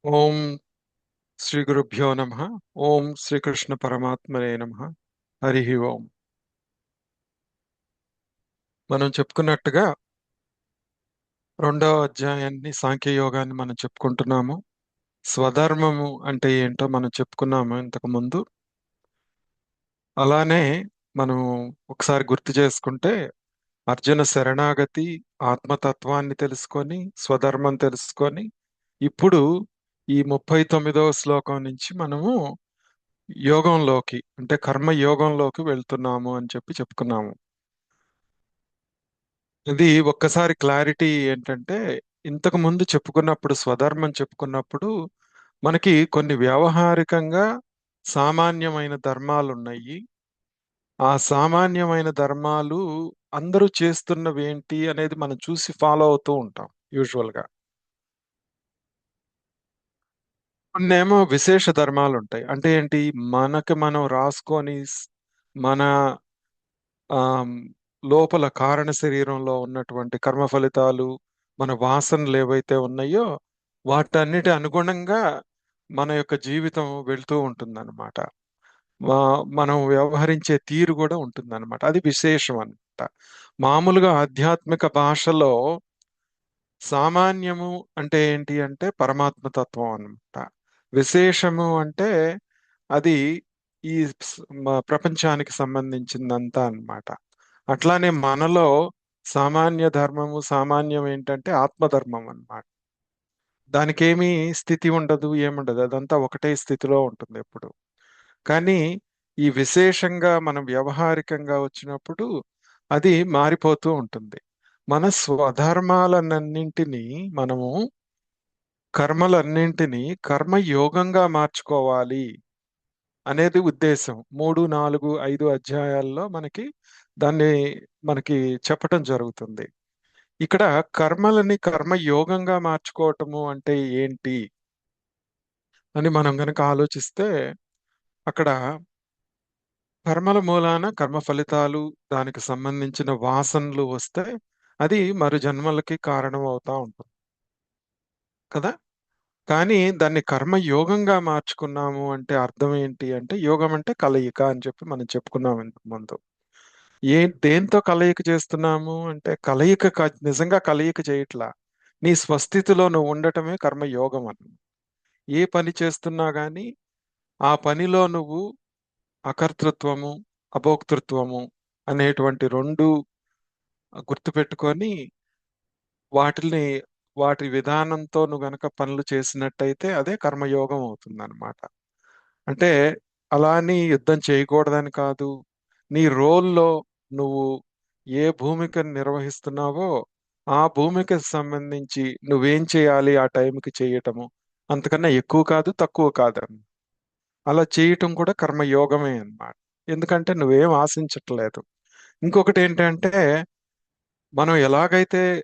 ఓం శ్రీ గురుభ్యో నమ. ఓం శ్రీకృష్ణ పరమాత్మనే నమ. హరి ఓం. మనం చెప్పుకున్నట్టుగా రెండవ అధ్యాయాన్ని సాంఖ్యయోగాన్ని మనం చెప్పుకుంటున్నాము. స్వధర్మము అంటే ఏంటో మనం చెప్పుకున్నాము ఇంతకు ముందు. అలానే మనం ఒకసారి గుర్తు చేసుకుంటే అర్జున శరణాగతి, ఆత్మతత్వాన్ని తెలుసుకొని స్వధర్మం తెలుసుకొని ఇప్పుడు ఈ 39వ శ్లోకం నుంచి మనము యోగంలోకి అంటే కర్మ యోగంలోకి వెళ్తున్నాము అని చెప్పుకున్నాము. ఇది ఒక్కసారి క్లారిటీ ఏంటంటే, ఇంతకు ముందు చెప్పుకున్నప్పుడు స్వధర్మం చెప్పుకున్నప్పుడు మనకి కొన్ని వ్యావహారికంగా సామాన్యమైన ధర్మాలు ఉన్నాయి. ఆ సామాన్యమైన ధర్మాలు అందరూ చేస్తున్నవి ఏంటి అనేది మనం చూసి ఫాలో అవుతూ ఉంటాం యూజువల్ గా. కొన్నేమో విశేష ధర్మాలు ఉంటాయి. అంటే ఏంటి, మనకి మనం రాసుకొని మన ఆ లోపల కారణ శరీరంలో ఉన్నటువంటి కర్మ ఫలితాలు, మన వాసనలు ఏవైతే ఉన్నాయో వాటన్నిటి అనుగుణంగా మన యొక్క జీవితం వెళ్తూ ఉంటుందన్నమాట. మనం వ్యవహరించే తీరు కూడా ఉంటుందన్నమాట. అది విశేషం అన్నమాట. మామూలుగా ఆధ్యాత్మిక భాషలో సామాన్యము అంటే ఏంటి అంటే పరమాత్మ తత్వం అన్నమాట. విశేషము అంటే అది ఈ ప్రపంచానికి సంబంధించిందంతా అన్నమాట. అట్లానే మనలో సామాన్య ధర్మము, సామాన్యం ఏంటంటే ఆత్మధర్మం అన్నమాట. దానికేమీ స్థితి ఉండదు, ఏముండదు, అదంతా ఒకటే స్థితిలో ఉంటుంది ఎప్పుడు. కానీ ఈ విశేషంగా మనం వ్యవహారికంగా వచ్చినప్పుడు అది మారిపోతూ ఉంటుంది. మన స్వధర్మాలన్నింటినీ మనము కర్మలన్నింటినీ కర్మయోగంగా మార్చుకోవాలి అనేది ఉద్దేశం. 3, 4, 5 అధ్యాయాల్లో దాన్ని మనకి చెప్పటం జరుగుతుంది. ఇక్కడ కర్మలని కర్మయోగంగా మార్చుకోవటము అంటే ఏంటి అని మనం గనక ఆలోచిస్తే, అక్కడ కర్మల మూలాన కర్మ ఫలితాలు, దానికి సంబంధించిన వాసనలు వస్తే అది మరు జన్మలకి కారణం అవుతా ఉంటుంది కదా. కానీ దాన్ని కర్మ యోగంగా మార్చుకున్నాము అంటే అర్థం ఏంటి అంటే, యోగం అంటే కలయిక అని మనం చెప్పుకున్నాం ఇంతకు ముందు. దేంతో కలయిక చేస్తున్నాము అంటే, నిజంగా కలయిక చేయట్లా. నీ స్వస్థితిలో నువ్వు ఉండటమే కర్మ యోగం అని. ఏ పని చేస్తున్నా గానీ ఆ పనిలో నువ్వు అకర్తృత్వము, అభోక్తృత్వము అనేటువంటి రెండు గుర్తుపెట్టుకొని వాటిని వాటి విధానంతో నువ్వు గనక పనులు చేసినట్టయితే అదే కర్మయోగం అవుతుందన్నమాట. అంటే అలా అని యుద్ధం చేయకూడదని కాదు. నీ రోల్లో నువ్వు ఏ భూమికను నిర్వహిస్తున్నావో ఆ భూమికి సంబంధించి నువ్వేం చేయాలి ఆ టైంకి చేయటము, అంతకన్నా ఎక్కువ కాదు, తక్కువ కాదు. అలా చేయటం కూడా కర్మయోగమే అన్నమాట. ఎందుకంటే నువ్వేం ఆశించట్లేదు. ఇంకొకటి ఏంటంటే, మనం ఎలాగైతే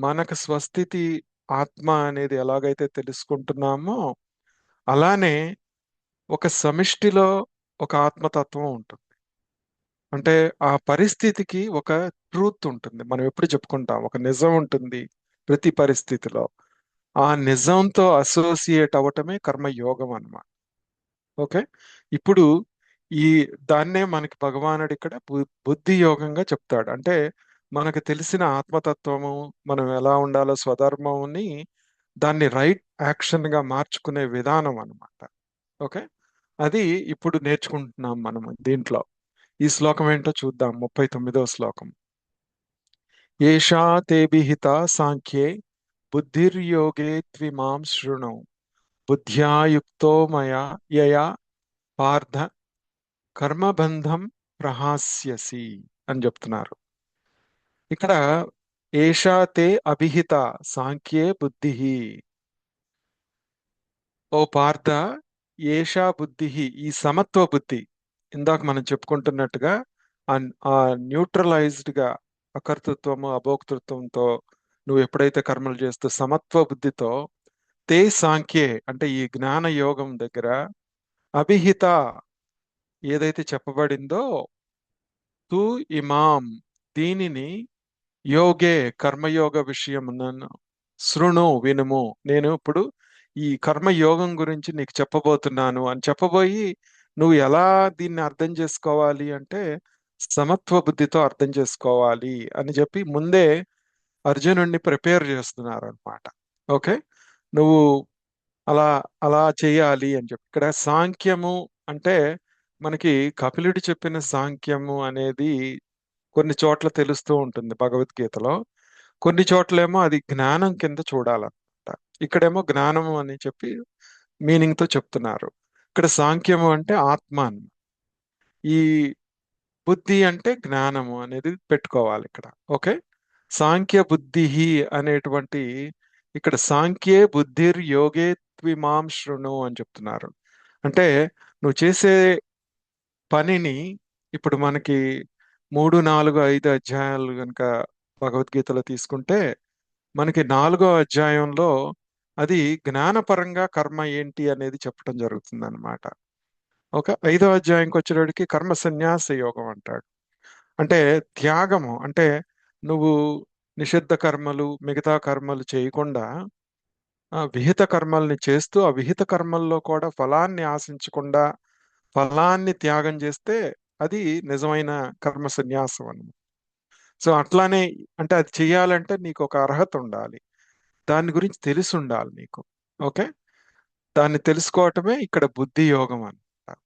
మనకు స్వస్థితి ఆత్మ అనేది ఎలాగైతే తెలుసుకుంటున్నామో అలానే ఒక సమిష్టిలో ఒక ఆత్మతత్వం ఉంటుంది. అంటే ఆ పరిస్థితికి ఒక ట్రూత్ ఉంటుంది. మనం ఎప్పుడు చెప్పుకుంటాం, ఒక నిజం ఉంటుంది ప్రతి పరిస్థితిలో. ఆ నిజంతో అసోసియేట్ అవ్వటమే కర్మయోగం అన్నమాట. ఓకే. ఇప్పుడు ఈ దాన్నే మనకి భగవానుడు ఇక్కడ బుద్ధి యోగంగా చెప్తాడు. అంటే మనకు తెలిసిన ఆత్మతత్వము, మనం ఎలా ఉండాలో స్వధర్మముని దాన్ని రైట్ యాక్షన్ గా మార్చుకునే విధానం అన్నమాట. ఓకే. అది ఇప్పుడు నేర్చుకుంటున్నాం మనం దీంట్లో. ఈ శ్లోకం ఏంటో చూద్దాం. 39వ శ్లోకం. ఏషా తే విహిత సాంఖ్యే బుద్ధిర్యోగే త్విమాం శృణు బుద్ధ్యా యుక్తో మయా యయా పార్థ కర్మబంధం ప్రహాస్యసి అని చెప్తున్నారు. ఇక్కడ ఏషా తే అభిహిత సాంఖ్యే బుద్ధి. ఓ పార్థ, ఏషా బుద్ధి, ఈ సమత్వ బుద్ధి. ఇందాక మనం చెప్పుకుంటున్నట్టుగా ఆ ఆ న్యూట్రలైజ్డ్ గా అకర్తృత్వము, అభోక్తృత్వంతో నువ్వు ఎప్పుడైతే కర్మలు చేస్తూ సమత్వ బుద్ధితో తే సాంఖ్యే అంటే ఈ జ్ఞాన యోగం దగ్గర అభిహిత ఏదైతే చెప్పబడిందో తు ఇమాం దీనిని యోగే కర్మయోగ విషయమునను శృణు వినుము. నేను ఇప్పుడు ఈ కర్మ యోగం గురించి నీకు చెప్పబోతున్నాను అని చెప్పబోయి, నువ్వు ఎలా దీన్ని అర్థం చేసుకోవాలి అంటే సమత్వ బుద్ధితో అర్థం చేసుకోవాలి అని చెప్పి ముందే అర్జునుడిని ప్రిపేర్ చేస్తున్నారు అనమాట. ఓకే, నువ్వు అలా అలా చేయాలి అని చెప్పి ఇక్కడ సాంఖ్యము అంటే మనకి కపిలుడు చెప్పిన సాంఖ్యము అనేది కొన్ని చోట్ల తెలుస్తూ ఉంటుంది భగవద్గీతలో. కొన్ని చోట్లేమో అది జ్ఞానం కింద చూడాలన్నమాట. ఇక్కడేమో జ్ఞానము అని చెప్పి మీనింగ్ తో చెప్తున్నారు. ఇక్కడ సాంఖ్యము అంటే ఆత్మ అన్నమాట. ఈ బుద్ధి అంటే జ్ఞానము అనేది పెట్టుకోవాలి ఇక్కడ. ఓకే, సాంఖ్య బుద్ధి అనేటువంటి ఇక్కడ సాంఖ్యే బుద్ధిర్ యోగే త్విమాం శృణు అని చెప్తున్నారు. అంటే నువ్వు చేసే పనిని ఇప్పుడు మనకి 3, 4, 5 అధ్యాయాలు కనుక భగవద్గీతలో తీసుకుంటే మనకి 4వ అధ్యాయంలో అది జ్ఞానపరంగా కర్మ ఏంటి అనేది చెప్పడం జరుగుతుంది అనమాట. ఒక 5వ అధ్యాయంకి వచ్చేటడికి కర్మ సన్యాస యోగం అంటాడు. అంటే త్యాగము అంటే నువ్వు నిషిద్ధ కర్మలు మిగతా కర్మలు చేయకుండా ఆ విహిత కర్మల్ని చేస్తూ ఆ విహిత కర్మల్లో కూడా ఫలాన్ని ఆశించకుండా ఫలాన్ని త్యాగం చేస్తే అది నిజమైన కర్మ సన్యాసం అన్నమాట. సో అట్లానే అంటే అది చెయ్యాలంటే నీకు ఒక అర్హత ఉండాలి, దాని గురించి తెలిసి ఉండాలి నీకు. ఓకే, దాన్ని తెలుసుకోవటమే ఇక్కడ బుద్ధి యోగం అన్నమాట.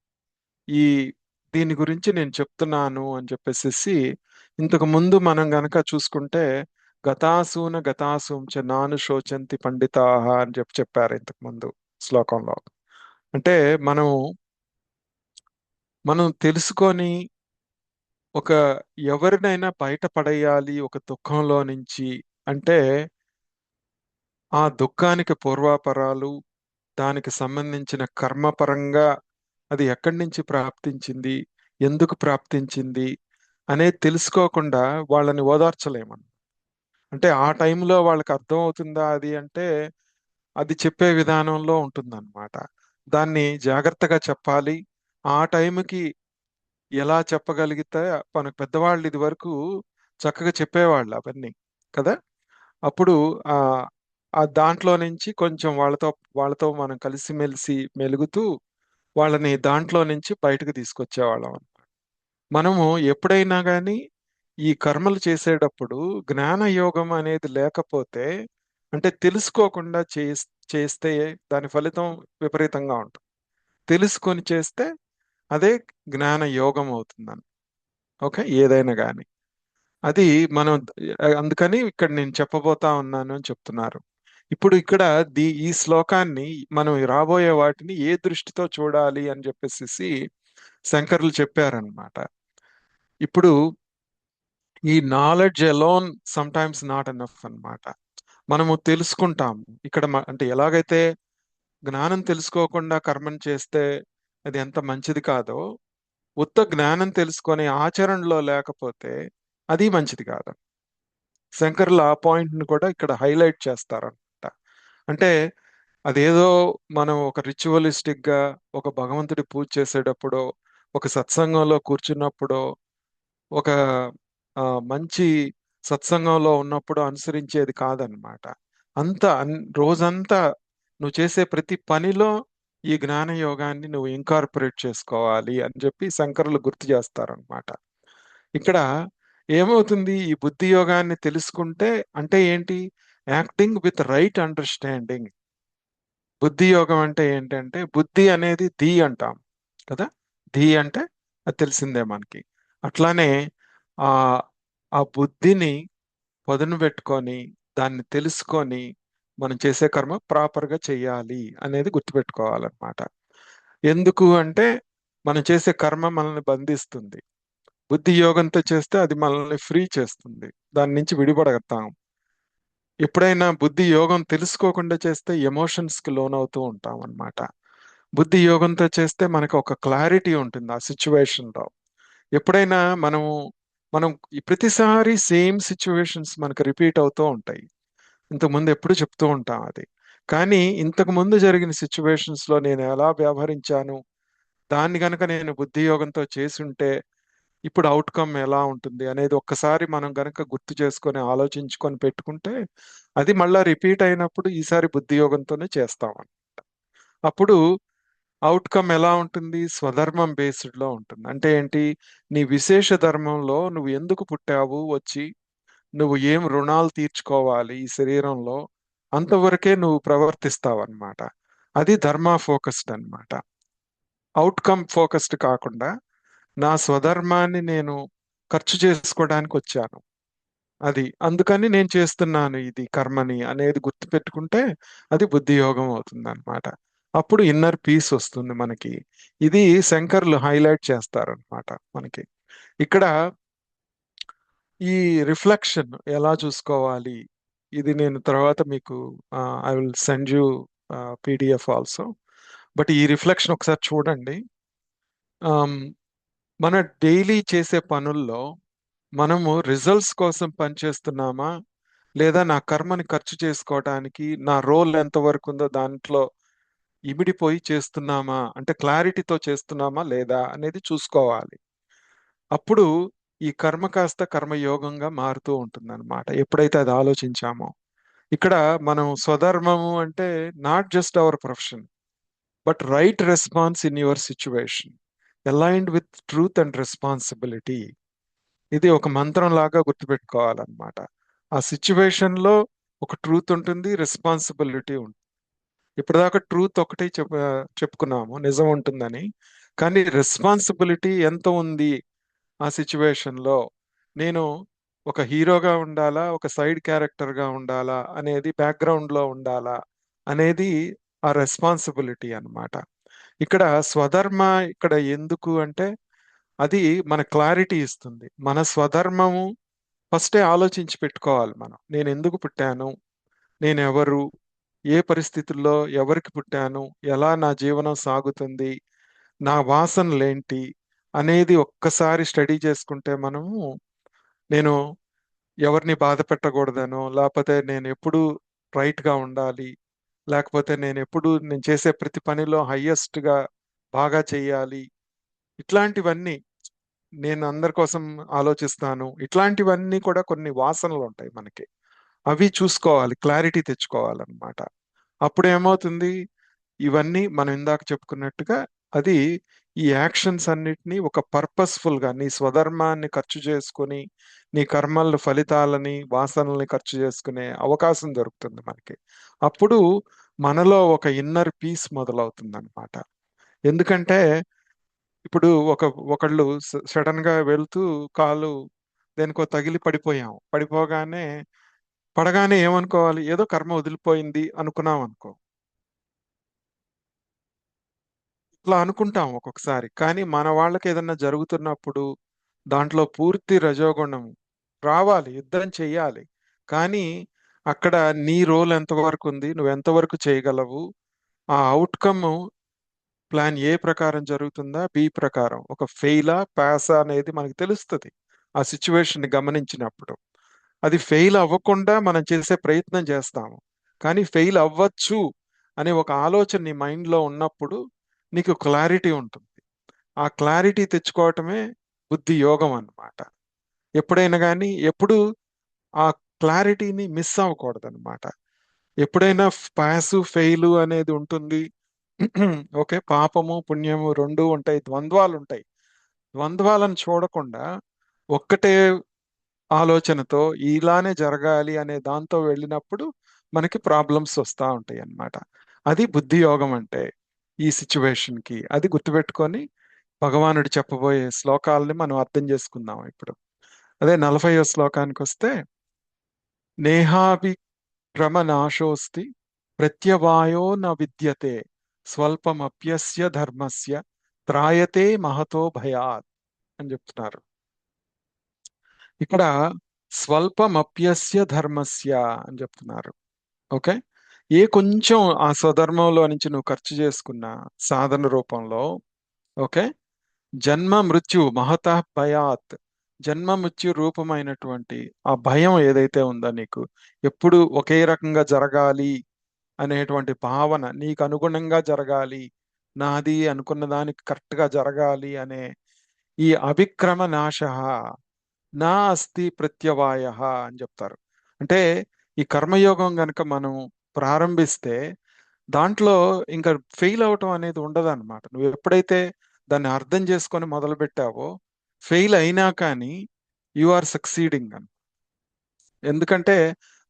ఈ దీని గురించి నేను చెప్తున్నాను అని చెప్పేసి ఇంతకు ముందు మనం గనక చూసుకుంటే గతాసూన గతాసూం చ నాను శోచంతి పండితాహ అని చెప్పారు ఇంతకు ముందు శ్లోకంలో. అంటే మనం మనం తెలుసుకొని ఒక ఎవరినైనా బయటపడేయాలి ఒక దుఃఖంలో నుంచి అంటే ఆ దుఃఖానికి పూర్వాపరాలు, దానికి సంబంధించిన కర్మపరంగా అది ఎక్కడి నుంచి ప్రాప్తించింది, ఎందుకు ప్రాప్తించింది అనేది తెలుసుకోకుండా వాళ్ళని ఓదార్చలేమని. అంటే ఆ టైంలో వాళ్ళకి అర్థం అవుతుందా అది అంటే అది చెప్పే విధానంలో ఉంటుందన్నమాట. దాన్ని జాగ్రత్తగా చెప్పాలి. ఆ టైంకి ఎలా చెప్పగలిగితే మనకు పెద్దవాళ్ళు ఇది వరకు చక్కగా చెప్పేవాళ్ళు అవన్నీ కదా. అప్పుడు ఆ ఆ దాంట్లో నుంచి కొంచెం వాళ్ళతో వాళ్ళతో మనం కలిసిమెలిసి మెలుగుతూ వాళ్ళని దాంట్లో నుంచి బయటకు తీసుకొచ్చేవాళ్ళం. మనము ఎప్పుడైనా కానీ ఈ కర్మలు చేసేటప్పుడు జ్ఞాన యోగం అనేది లేకపోతే అంటే తెలుసుకోకుండా చేస్తే దాని ఫలితం విపరీతంగా ఉంటుంది. తెలుసుకొని చేస్తే అదే జ్ఞాన యోగం అవుతుందని. ఓకే, ఏదైనా కానీ అది మనం అందుకని ఇక్కడ నేను చెప్పబోతా ఉన్నాను అని చెప్తున్నారు. ఇప్పుడు ఇక్కడ ఈ శ్లోకాన్ని మనం రాబోయే వాటిని ఏ దృష్టితో చూడాలి అని చెప్పేసి శంకర్లు చెప్పారనమాట. ఇప్పుడు ఈ knowledge alone some times not enough అన్నమాట. మనము తెలుసుకుంటాము ఇక్కడ అంటే ఎలాగైతే జ్ఞానం తెలుసుకోకుండా కర్మను చేస్తే అది ఎంత మంచిది కాదో, ఉత్త జ్ఞానం తెలుసుకొని ఆచరణలో లేకపోతే అది మంచిది కాదు. శంకర్లు ఆ పాయింట్ ని కూడా ఇక్కడ హైలైట్ చేస్తారన్నమాట. అంటే అదేదో మనం ఒక రిచువలిస్టిక్ గా ఒక భగవంతుడి పూజ చేసేటప్పుడు ఒక సత్సంగంలో కూర్చున్నప్పుడు ఒక మంచి సత్సంగంలో ఉన్నప్పుడు అనుసరించేది కాదనమాట. రోజంతా నువ్వు చేసే ప్రతి పనిలో ఈ జ్ఞాన యోగాన్ని నువ్వు ఇంకార్పొరేట్ చేసుకోవాలి అని చెప్పి శంకరులు గుర్తు చేస్తారనమాట. ఇక్కడ ఏమవుతుంది ఈ బుద్ధి యోగాన్ని తెలుసుకుంటే అంటే ఏంటి, యాక్టింగ్ విత్ రైట్ అండర్స్టాండింగ్. బుద్ధి యోగం అంటే ఏంటంటే బుద్ధి అనేది ధీ అంటాం కదా. ధీ అంటే అది తెలిసిందే మనకి. అట్లానే ఆ ఆ బుద్ధిని పదును పెట్టుకొని దాన్ని తెలుసుకొని మనం చేసే కర్మ ప్రాపర్గా చెయ్యాలి అనేది గుర్తుపెట్టుకోవాలన్నమాట. ఎందుకు అంటే మనం చేసే కర్మ మనల్ని బంధిస్తుంది. బుద్ధి యోగంతో చేస్తే అది మనల్ని ఫ్రీ చేస్తుంది, దాని నుంచి విడిపడతాం. ఎప్పుడైనా బుద్ధి యోగం తెలుసుకోకుండా చేస్తే ఎమోషన్స్ కి లోనవుతూ ఉంటాం అన్నమాట. బుద్ధి యోగంతో చేస్తే మనకు ఒక క్లారిటీ ఉంటుంది ఆ సిచ్యువేషన్ లో. ఎప్పుడైనా మనం ఈ ప్రతిసారి సేమ్ సిచ్యువేషన్స్ మనకు రిపీట్ అవుతూ ఉంటాయి. ఇంతకు ముందు ఎప్పుడు చెప్తూ ఉంటాం అది. కానీ ఇంతకు ముందు జరిగిన సిచ్యువేషన్స్ లో నేను ఎలా వ్యవహరించాను, దాన్ని గనక నేను బుద్ధి యోగంతో చేసి ఉంటే ఇప్పుడు అవుట్కమ్ ఎలా ఉంటుంది అనేది ఒక్కసారి మనం గనక గుర్తు చేసుకొని ఆలోచించుకొని పెట్టుకుంటే అది మళ్ళా రిపీట్ అయినప్పుడు ఈసారి బుద్ధి యోగంతోనే చేస్తాం. అప్పుడు అవుట్కమ్ ఎలా ఉంటుంది? స్వధర్మం బేస్డ్ లో ఉంటుంది. అంటే ఏంటి? నీ విశేష ధర్మంలో నువ్వు ఎందుకు పుట్టావు వచ్చి, నువ్వు ఏం రుణాలు తీర్చుకోవాలి ఈ శరీరంలో, అంతవరకే నువ్వు ప్రవర్తిస్తావు అన్నమాట. అది ధర్మ ఫోకస్డ్ అన్నమాట. అవుట్కమ్ ఫోకస్డ్ కాకుండా నా స్వధర్మాన్ని నేను ఖర్చు చేసుకోవడానికి వచ్చాను, అది అందుకని నేను చేస్తున్నాను ఇది కర్మని అనేది గుర్తుపెట్టుకుంటే అది బుద్ధి యోగం అవుతుంది అనమాట. అప్పుడు ఇన్నర్ పీస్ వస్తుంది మనకి. ఇది శంకర్లు హైలైట్ చేస్తారనమాట మనకి. ఇక్కడ ఈ రిఫ్లెక్షన్ ఎలా చూసుకోవాలి, ఇది నేను తర్వాత మీకు I will send you PDF also. But ఈ రిఫ్లెక్షన్ ఒకసారి చూడండి. ఆమ్, మన డైలీ చేసే పనుల్లో మనము రిజల్ట్స్ కోసం పనిచేస్తున్నామా, లేదా నా కర్మని ఖర్చు చేసుకోవటానికి నా రోల్ ఎంతవరకు ఉందో దాంట్లో ఇమిడిపోయి చేస్తున్నామా, అంటే క్లారిటీతో చేస్తున్నామా లేదా అనేది చూసుకోవాలి. అప్పుడు ఈ కర్మ కాస్త కర్మయోగంగా మారుతూ ఉంటుంది అనమాట, ఎప్పుడైతే అది ఆలోచించామో. ఇక్కడ మనం స్వధర్మము అంటే not just our profession, but right response in your situation aligned with truth and responsibility. ఇది ఒక మంత్రం లాగా గుర్తుపెట్టుకోవాలన్నమాట. ఆ సిచ్యువేషన్ లో ఒక ట్రూత్ ఉంటుంది, రెస్పాన్సిబిలిటీ ఉంటుంది. ఇప్పటిదాకా ట్రూత్ ఒకటి చెప్పుకున్నాము, నిజం ఉంటుందని. కానీ రెస్పాన్సిబిలిటీ ఎంత ఉంది ఆ సిచ్యువేషన్ లో? నేను ఒక హీరోగా ఉండాలా, ఒక సైడ్ క్యారెక్టర్ గా ఉండాలా అనేది, బ్యాక్గ్రౌండ్ లో ఉండాలా అనేది ఆ రెస్పాన్సిబిలిటీ అన్నమాట. ఇక్కడ స్వధర్మ ఇక్కడ ఎందుకు అంటే అది మన క్లారిటీ ఇస్తుంది. మన స్వధర్మము ఫస్టే ఆలోచించి పెట్టుకోవాలి మనం. నేను ఎందుకు పుట్టాను, నేను ఎవరు, ఏ పరిస్థితుల్లో ఎవరికి పుట్టాను, ఎలా నా జీవనం సాగుతుంది, నా వాసనలేంటి అనేది ఒక్కసారి స్టడీ చేసుకుంటే మనము, నేను ఎవరిని బాధ పెట్టకూడదనో, లేకపోతే నేను ఎప్పుడు రైట్ గా ఉండాలి, లేకపోతే నేను చేసే ప్రతి పనిలో హైయెస్ట్ గా బాగా చెయ్యాలి, ఇట్లాంటివన్నీ, నేను అందరి కోసం ఆలోచిస్తాను, ఇట్లాంటివన్నీ కూడా కొన్ని వాసనలు ఉంటాయి మనకి. అవి చూసుకోవాలి, క్లారిటీ తెచ్చుకోవాలన్నమాట. అప్పుడు ఏమవుతుంది? ఇవన్నీ మనం ఇందాక చెప్పుకున్నట్టుగా అది ఈ యాక్షన్స్ అన్నిటినీ ఒక పర్పస్ఫుల్ గా నీ స్వధర్మాన్ని ఖర్చు చేసుకుని నీ కర్మల ఫలితాలని వాసనల్ని ఖర్చు చేసుకునే అవకాశం దొరుకుతుంది మనకి. అప్పుడు మనలో ఒక ఇన్నర్ పీస్ మొదలవుతుంది అనమాట. ఎందుకంటే ఇప్పుడు ఒకళ్ళు సడన్ గా వెళ్తూ కాలు దేనికో తగిలి పడిపోయాం. పడగానే ఏమనుకోవాలి? ఏదో కర్మ వదిలిపోయింది అనుకున్నాం అనుకో. ఇట్లా అనుకుంటాం ఒక్కొక్కసారి. కానీ మన వాళ్ళకి ఏదన్నా జరుగుతున్నప్పుడు దాంట్లో పూర్తి రజోగుణం రావాలి, యుద్ధం చెయ్యాలి. కానీ అక్కడ నీ రోల్ ఎంతవరకు ఉంది, నువ్వు ఎంతవరకు చేయగలవు, ఆ అవుట్కమ్ ప్లాన్ ఏ ప్రకారం జరుగుతుందా, బి ప్రకారం ఒక ఫెయిలా పాసా అనేది మనకు తెలుస్తుంది ఆ సిచ్యువేషన్ గమనించినప్పుడు. అది ఫెయిల్ అవ్వకుండా మనం చేసే ప్రయత్నం చేస్తాము. కానీ ఫెయిల్ అవ్వచ్చు అనే ఒక ఆలోచన నీ మైండ్లో ఉన్నప్పుడు నీకు క్లారిటీ ఉంటుంది. ఆ క్లారిటీ తెచ్చుకోవటమే బుద్ధి యోగం అన్నమాట. ఎప్పుడైనా కానీ ఎప్పుడు ఆ క్లారిటీని మిస్ అవ్వకూడదు అనమాట. ఎప్పుడైనా పాసు ఫెయిలు అనేది ఉంటుంది. ఓకే, పాపము పుణ్యము రెండు ఉంటాయి, ద్వంద్వాలు ఉంటాయి. ద్వంద్వాలను చూడకుండా ఒక్కటే ఆలోచనతో ఇలానే జరగాలి అనే దాంతో వెళ్ళినప్పుడు మనకి ప్రాబ్లమ్స్ వస్తూ ఉంటాయి అన్నమాట. అది బుద్ధి యోగం అంటే ఈ సిచ్యువేషన్ కి. అది గుర్తుపెట్టుకొని భగవానుడు చెప్పబోయే శ్లోకాలని మనం అర్థం చేసుకుందాం ఇప్పుడు. అదే 40వ శ్లోకానికి వస్తే, నేహాభిక్రమనాశోస్తి ప్రత్యవాయో న విద్యతే స్వల్పమప్యస్య ధర్మస్య త్రాయతే మహతో భయాత్ అని చెప్తున్నారు. ఇక్కడ స్వల్పమప్యస్య ధర్మస్య అని చెప్తున్నారు. ఓకే, ఏ కొంచెం ఆ స్వధర్మంలో నుంచి నువ్వు ఖర్చు చేసుకున్న సాధన రూపంలో, ఓకే, జన్మ మృత్యు మహతః భయాత్, జన్మ మృత్యు రూపమైనటువంటి ఆ భయం ఏదైతే ఉందో నీకు, ఎప్పుడు ఒకే రకంగా జరగాలి అనేటువంటి భావన, నీకు అనుగుణంగా జరగాలి, నాది అనుకున్న దానికి కరెక్ట్ గా జరగాలి అనే ఈ అభిక్రమ నాశ నా అస్తి ప్రత్యవాయ అని చెప్తారు. అంటే ఈ కర్మయోగం గనక మనం ప్రారంభిస్తే దాంట్లో ఇంకా ఫెయిల్ అవటం అనేది ఉండదన్నమాట. నువ్వు ఎప్పుడైతే దాన్ని అర్థం చేసుకొని మొదలు పెట్టావో, ఫెయిల్ అయినా కానీ యు ఆర్ సక్సీడింగ్ అని. ఎందుకంటే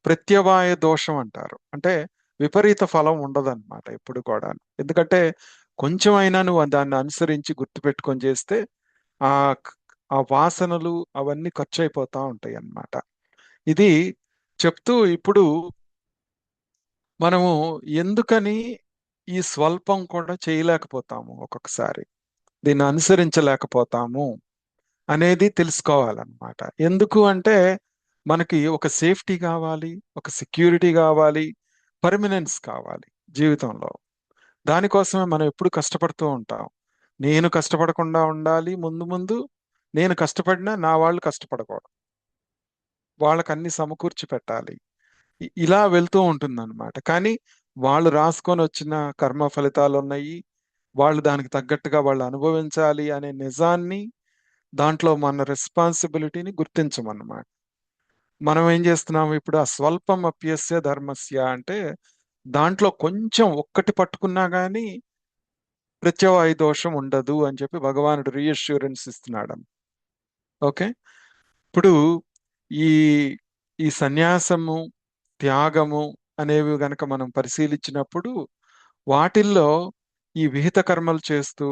ప్రత్యవాయ దోషం అంటారు. అంటే విపరీత ఫలం ఉండదన్నమాట ఎప్పుడు కూడా. ఎందుకంటే కొంచెం అయినా నువ్వు దాన్ని అనుసరించి గుర్తుపెట్టుకొని చేస్తే ఆ ఆ వాసనలు అవన్నీ ఖర్చు అయిపోతా ఉంటాయి అన్నమాట. ఇది చెప్తూ ఇప్పుడు మనము ఎందుకని ఈ స్వల్పం కూడా చేయలేకపోతాము ఒక్కొక్కసారి, దీన్ని అనుసరించలేకపోతాము అనేది తెలుసుకోవాలన్నమాట. ఎందుకు అంటే మనకి ఒక సేఫ్టీ కావాలి, ఒక సెక్యూరిటీ కావాలి, పర్మనెన్స్ కావాలి జీవితంలో. దానికోసమే మనం ఎప్పుడు కష్టపడుతూ ఉంటాం. నేను కష్టపడకుండా ఉండాలి, ముందు ముందు నేను కష్టపడినా నా వాళ్ళు కష్టపడకూడదు, వాళ్ళకి అన్ని సమకూర్చి పెట్టాలి. ఇలా వెళ్తూ ఉంటుందన్నమాట. కానీ వాళ్ళు రాసుకొని వచ్చిన కర్మ ఫలితాలు ఉన్నాయి, వాళ్ళు దానికి తగ్గట్టుగా వాళ్ళు అనుభవించాలి అనే నిజాన్ని, దాంట్లో మన రెస్పాన్సిబిలిటీని గుర్తించమన్నమాట. మనం ఏం చేస్తున్నాము ఇప్పుడు, ఆ స్వల్పం అప్యస్య ధర్మస్య అంటే దాంట్లో కొంచెం ఒక్కటి పట్టుకున్నా గానీ ప్రత్యవాయ దోషం ఉండదు అని చెప్పి భగవానుడు రీఅష్యూరెన్స్ ఇస్తున్నాడు. ఓకే. ఇప్పుడు ఈ ఈ సన్యాసము, త్యాగము అనేవి గనక మనం పరిశీలించినప్పుడు వాటిల్లో ఈ విహిత కర్మలు చేస్తూ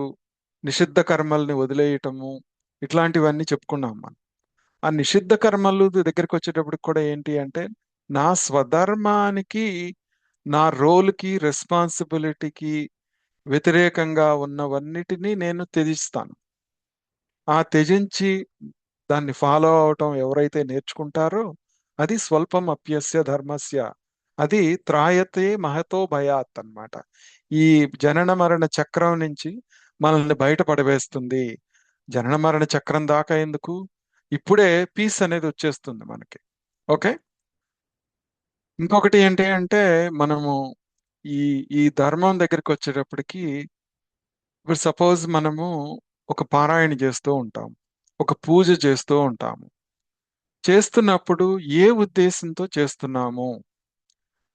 నిషిద్ధ కర్మల్ని వదిలేయటము, ఇట్లాంటివన్నీ చెప్పుకున్నాం మనం. ఆ నిషిద్ధ కర్మలు దగ్గరికి వచ్చేటప్పటికి కూడా ఏంటి అంటే, నా స్వధర్మానికి, నా రోల్కి, రెస్పాన్సిబిలిటీకి వ్యతిరేకంగా ఉన్నవన్నిటినీ నేను త్యజిస్తాను. ఆ త్యజించి దాన్ని ఫాలో అవటం ఎవరైతే నేర్చుకుంటారో అది స్వల్పం అప్యస్య ధర్మస్య, అది త్రాయతే మహతో భయాత్ అన్నమాట. ఈ జనన మరణ చక్రం నుంచి మనల్ని బయటపడవేస్తుంది. జనన మరణ చక్రం దాకా ఎందుకు, ఇప్పుడే పీస్ అనేది వచ్చేస్తుంది మనకి. ఓకే. ఇంకొకటి ఏంటి అంటే మనము ఈ ఈ ధర్మం దగ్గరికి వచ్చేటప్పటికి, ఇప్పుడు సపోజ్ మనము ఒక పారాయణ చేస్తూ ఉంటాం, ఒక పూజ చేస్తూ ఉంటాము. చేస్తున్నప్పుడు ఏ ఉద్దేశంతో చేస్తున్నాము,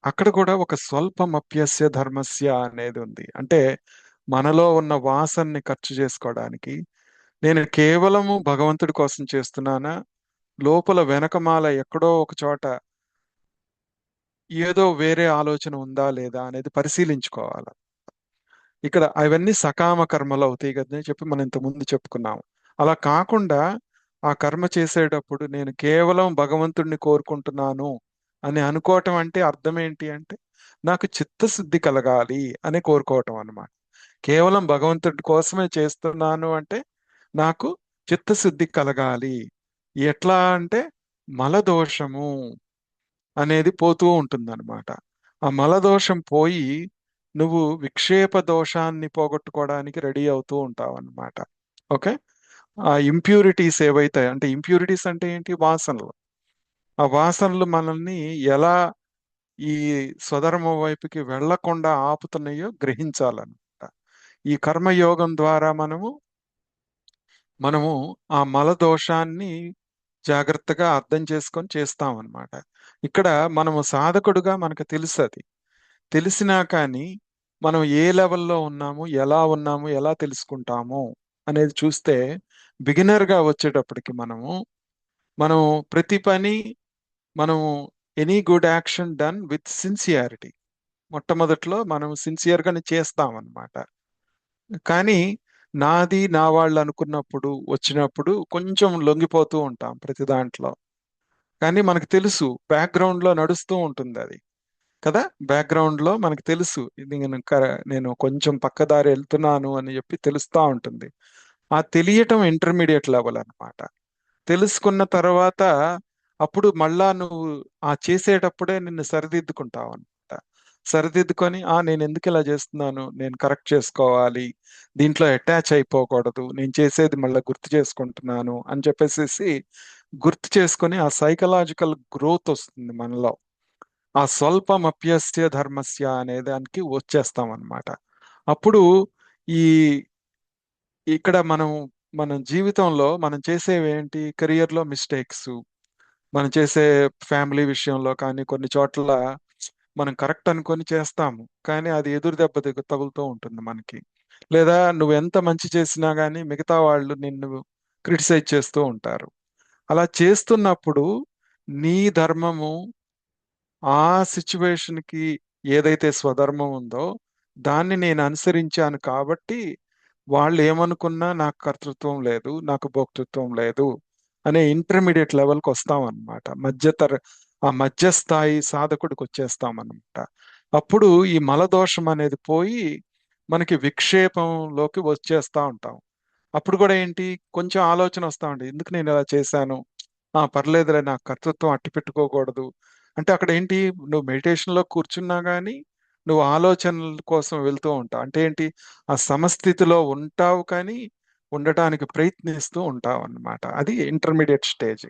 అక్కడ కూడా ఒక స్వల్పం అప్యస్య ధర్మస్య అనేది ఉంది. అంటే మనలో ఉన్న వాసనని ఖర్చు చేసుకోవడానికి నేను కేవలము భగవంతుడి కోసం చేస్తున్నానా, లోపల వెనకమాల ఎక్కడో ఒక చోట ఏదో వేరే ఆలోచన ఉందా లేదా అనేది పరిశీలించుకోవాలి. ఇక్కడ అవన్నీ సకామ కర్మలు అవుతాయి కదా అని చెప్పి మనం ఇంతకుముందు చెప్పుకున్నాము. అలా కాకుండా ఆ కర్మ చేసేటప్పుడు నేను కేవలం భగవంతుడిని కోరుకుంటున్నాను అని అనుకోవటం అంటే అర్థం ఏంటి అంటే, నాకు చిత్తశుద్ధి కలగాలి అని కోరుకోవటం అన్నమాట. కేవలం భగవంతుడి కోసమే చేస్తున్నాను అంటే నాకు చిత్తశుద్ధి కలగాలి. ఎట్లా అంటే మలదోషము అనేది పోతూ ఉంటుందన్నమాట. ఆ మలదోషం పోయి నువ్వు విక్షేప దోషాన్ని పోగొట్టుకోవడానికి రెడీ అవుతూ ఉంటావు అన్నమాట. ఓకే. ఆ ఇంప్యూరిటీస్ ఏవైతే, అంటే ఇంప్యూరిటీస్ అంటే ఏంటి, వాసనలు. ఆ వాసనలు మనల్ని ఎలా ఈ స్వధర్మం వైపుకి వెళ్లకుండా ఆపుతున్నాయో గ్రహించాలన్నమాట. ఈ కర్మయోగం ద్వారా మనము ఆ మల దోషాన్ని జాగ్రత్తగా అర్థం చేసుకొని చేస్తాం అన్నమాట. ఇక్కడ మనము సాధకుడుగా మనకు తెలుసు, అది తెలిసినా కానీ మనం ఏ లెవెల్లో ఉన్నాము, ఎలా ఉన్నాము, ఎలా తెలుసుకుంటాము అనేది చూస్తే, బిగినర్ గా వచ్చేటప్పటికి మనం ప్రతి పని, మనము any good action done with sincerity, మొట్టమొదట్లో మనం సిన్సియర్ గానే చేస్తాం అన్నమాట. కానీ నాది నా వాళ్ళు అనుకున్నప్పుడు వచ్చినప్పుడు కొంచెం లొంగిపోతూ ఉంటాం ప్రతి దాంట్లో. కానీ మనకు తెలుసు బ్యాక్గ్రౌండ్ లో నడుస్తూ ఉంటుంది అది, కదా. బ్యాక్గ్రౌండ్ లో మనకు తెలుసు ఇది నేను కొంచెం పక్కదారి వెళ్తున్నాను అని చెప్పి తెలుస్తా ఉంటుంది. ఆ తెలియటం ఇంటర్మీడియట్ లెవెల్ అన్నమాట. తెలుసుకున్న తర్వాత అప్పుడు మళ్ళా నువ్వు ఆ చేసేటప్పుడే నిన్ను సరిదిద్దుకుంటావు అనమాట. సరిదిద్దుకొని నేను ఎందుకు ఇలా చేస్తున్నాను, నేను కరెక్ట్ చేసుకోవాలి, దీంట్లో అటాచ్ అయిపోకూడదు, నేను చేసేది మళ్ళీ గుర్తు చేసుకుంటున్నాను అని చెప్పేసి గుర్తు చేసుకొని ఆ సైకలాజికల్ గ్రోత్ వస్తుంది మనలో. ఆ స్వల్పం అప్యస్య ధర్మస్య అనే దానికి వచ్చేస్తాం అన్నమాట. అప్పుడు ఈ ఇక్కడ మన జీవితంలో మనం చేసేవి ఏంటి, కెరియర్ లో మిస్టేక్స్, మనం చేసే ఫ్యామిలీ విషయంలో కానీ కొన్ని చోట్ల మనం కరెక్ట్ అనుకొని చేస్తాము, కానీ అది ఎదురు దెబ్బ తగులుతూ ఉంటుంది మనకి. లేదా నువ్వు ఎంత మంచి చేసినా గానీ మిగతా వాళ్ళు నిన్ను క్రిటిసైజ్ చేస్తూ ఉంటారు. అలా చేస్తున్నప్పుడు నీ ధర్మము ఆ సిచ్యువేషన్ కి ఏదైతే స్వధర్మం ఉందో దాన్ని నేను అనుసరించాను కాబట్టి వాళ్ళు ఏమనుకున్నా నాకు కర్తృత్వం లేదు, నాకు భోక్తృత్వం లేదు అనే ఇంటర్మీడియట్ లెవెల్కి వస్తాం అనమాట. ఆ మధ్యస్థాయి సాధకుడికి వచ్చేస్తాం అనమాట. అప్పుడు ఈ మలదోషం అనేది పోయి మనకి విక్షేపంలోకి వచ్చేస్తా ఉంటాం. అప్పుడు కూడా ఏంటి, కొంచెం ఆలోచన వస్తా ఉంటుంది, ఎందుకు నేను ఇలా చేశాను, పర్లేదులే, నాకు కర్తృత్వం అట్టి పెట్టుకోకూడదు. అంటే అక్కడ ఏంటి, నువ్వు మెడిటేషన్ లో కూర్చున్నా గానీ నువ్వు ఆలోచనల కోసం వెళ్తూ ఉంటావు. అంటే ఏంటి, ఆ సమస్థితిలో ఉంటావు కానీ ఉండటానికి ప్రయత్నిస్తూ ఉంటావు అన్నమాట. అది ఇంటర్మీడియట్ స్టేజ్.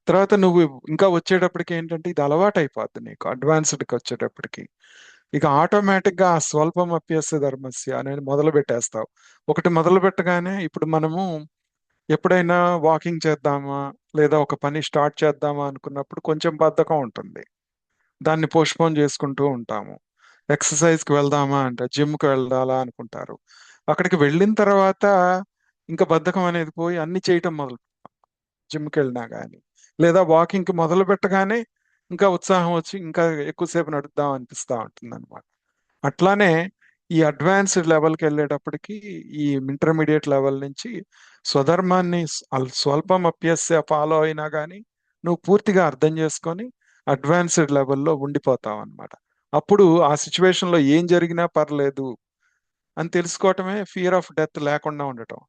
తర్వాత నువ్వు ఇంకా వచ్చేటప్పటికి ఏంటంటే ఇది అలవాటు అయిపోద్ది నీకు, అడ్వాన్స్డ్కి వచ్చేటప్పటికి. ఇక ఆటోమేటిక్ గా ఆ స్వల్పం అప్యస్య ధర్మస్య అనేది మొదలు పెట్టేస్తావు. ఒకటి మొదలు పెట్టగానే ఇప్పుడు మనము ఎప్పుడైనా వాకింగ్ చేద్దామా లేదా ఒక పని స్టార్ట్ చేద్దామా అనుకున్నప్పుడు కొంచెం బద్ధకం ఉంటుంది, దాన్ని పోస్ట్పోన్ చేసుకుంటూ ఉంటాము. ఎక్సర్సైజ్కి వెళ్దామా అంటే జిమ్కి వెళ్ళాలా అనుకుంటారు. అక్కడికి వెళ్ళిన తర్వాత ఇంకా బద్ధకం అనేది పోయి అన్ని చేయటం మొదలు, జిమ్కి వెళ్ళినా కానీ లేదా వాకింగ్కి మొదలు పెట్టగానే ఇంకా ఉత్సాహం వచ్చి ఇంకా ఎక్కువసేపు నడుద్దాం అనిపిస్తా ఉంటుంది అనమాట. అట్లానే ఈ అడ్వాన్స్డ్ లెవెల్కి వెళ్ళేటప్పటికి ఈ ఇంటర్మీడియట్ లెవెల్ నుంచి స్వధర్మాన్ని స్వల్పం అభ్యస్య ఫాలో అయినా కానీ నువ్వు పూర్తిగా అర్థం చేసుకొని అడ్వాన్స్డ్ లెవెల్లో ఉండిపోతావు అనమాట. అప్పుడు ఆ సిచ్యువేషన్ లో ఏం జరిగినా పర్లేదు అని తెలుసుకోవటమే ఫియర్ ఆఫ్ డెత్ లేకుండా ఉండటం.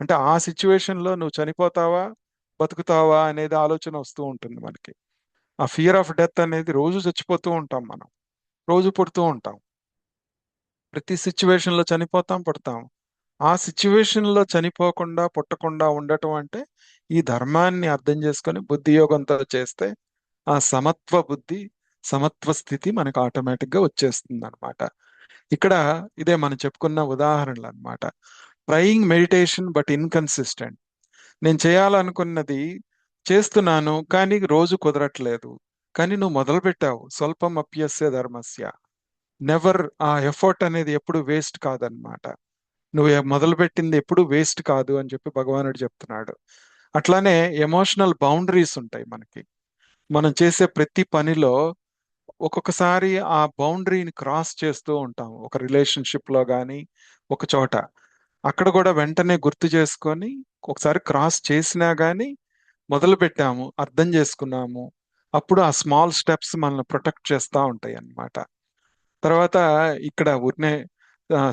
అంటే ఆ సిచ్యువేషన్ లో నువ్వు చనిపోతావా బతుకుతావా అనేది ఆలోచన వస్తూ ఉంటుంది మనకి. ఆ ఫియర్ ఆఫ్ డెత్ అనేది రోజు చచ్చిపోతూ ఉంటాం మనం, రోజు పుడుతూ ఉంటాం, ప్రతి సిచ్యువేషన్ లో చనిపోతాం పుడతాం. ఆ సిచ్యువేషన్ లో చనిపోకుండా పుట్టకుండా ఉండటం అంటే ఈ ధర్మాన్ని అర్థం చేసుకొని బుద్ధి యోగంతో చేస్తే ఆ సమత్వ బుద్ధి, సమత్వ స్థితి మనకు ఆటోమేటిక్ గా వచ్చేస్తుంది అనమాట. ఇక్కడ ఇదే మనం చెప్పుకున్న ఉదాహరణలు అన్నమాట. Trying meditation but inconsistent. నేను చేయాలనుకున్నది చేస్తున్నాను కానీ రోజు కుదరట్లేదు. కానీ నువ్వు మొదలు పెట్టావు, స్వల్పం అప్యస్య ధర్మస్య. నెవర్, ఆ ఎఫర్ట్ అనేది ఎప్పుడు వేస్ట్ కాదనమాట. నువ్వు మొదలు పెట్టింది ఎప్పుడు వేస్ట్ కాదు అని చెప్పి భగవానుడు చెప్తున్నాడు. అట్లానే ఎమోషనల్ బౌండరీస్ ఉంటాయి మనకి. మనం చేసే ప్రతి పనిలో ఒక్కొక్కసారి ఆ బౌండరీని క్రాస్ చేస్తూ ఉంటాం, ఒక రిలేషన్షిప్ లో కానీ ఒక చోట. అక్కడ కూడా వెంటనే గుర్తు చేసుకొని ఒకసారి క్రాస్ చేసినా గానీ మొదలు పెట్టాము, అర్థం చేసుకున్నాము, అప్పుడు ఆ స్మాల్ స్టెప్స్ మనల్ని ప్రొటెక్ట్ చేస్తూ ఉంటాయి అన్నమాట. తర్వాత ఇక్కడ ఊరినే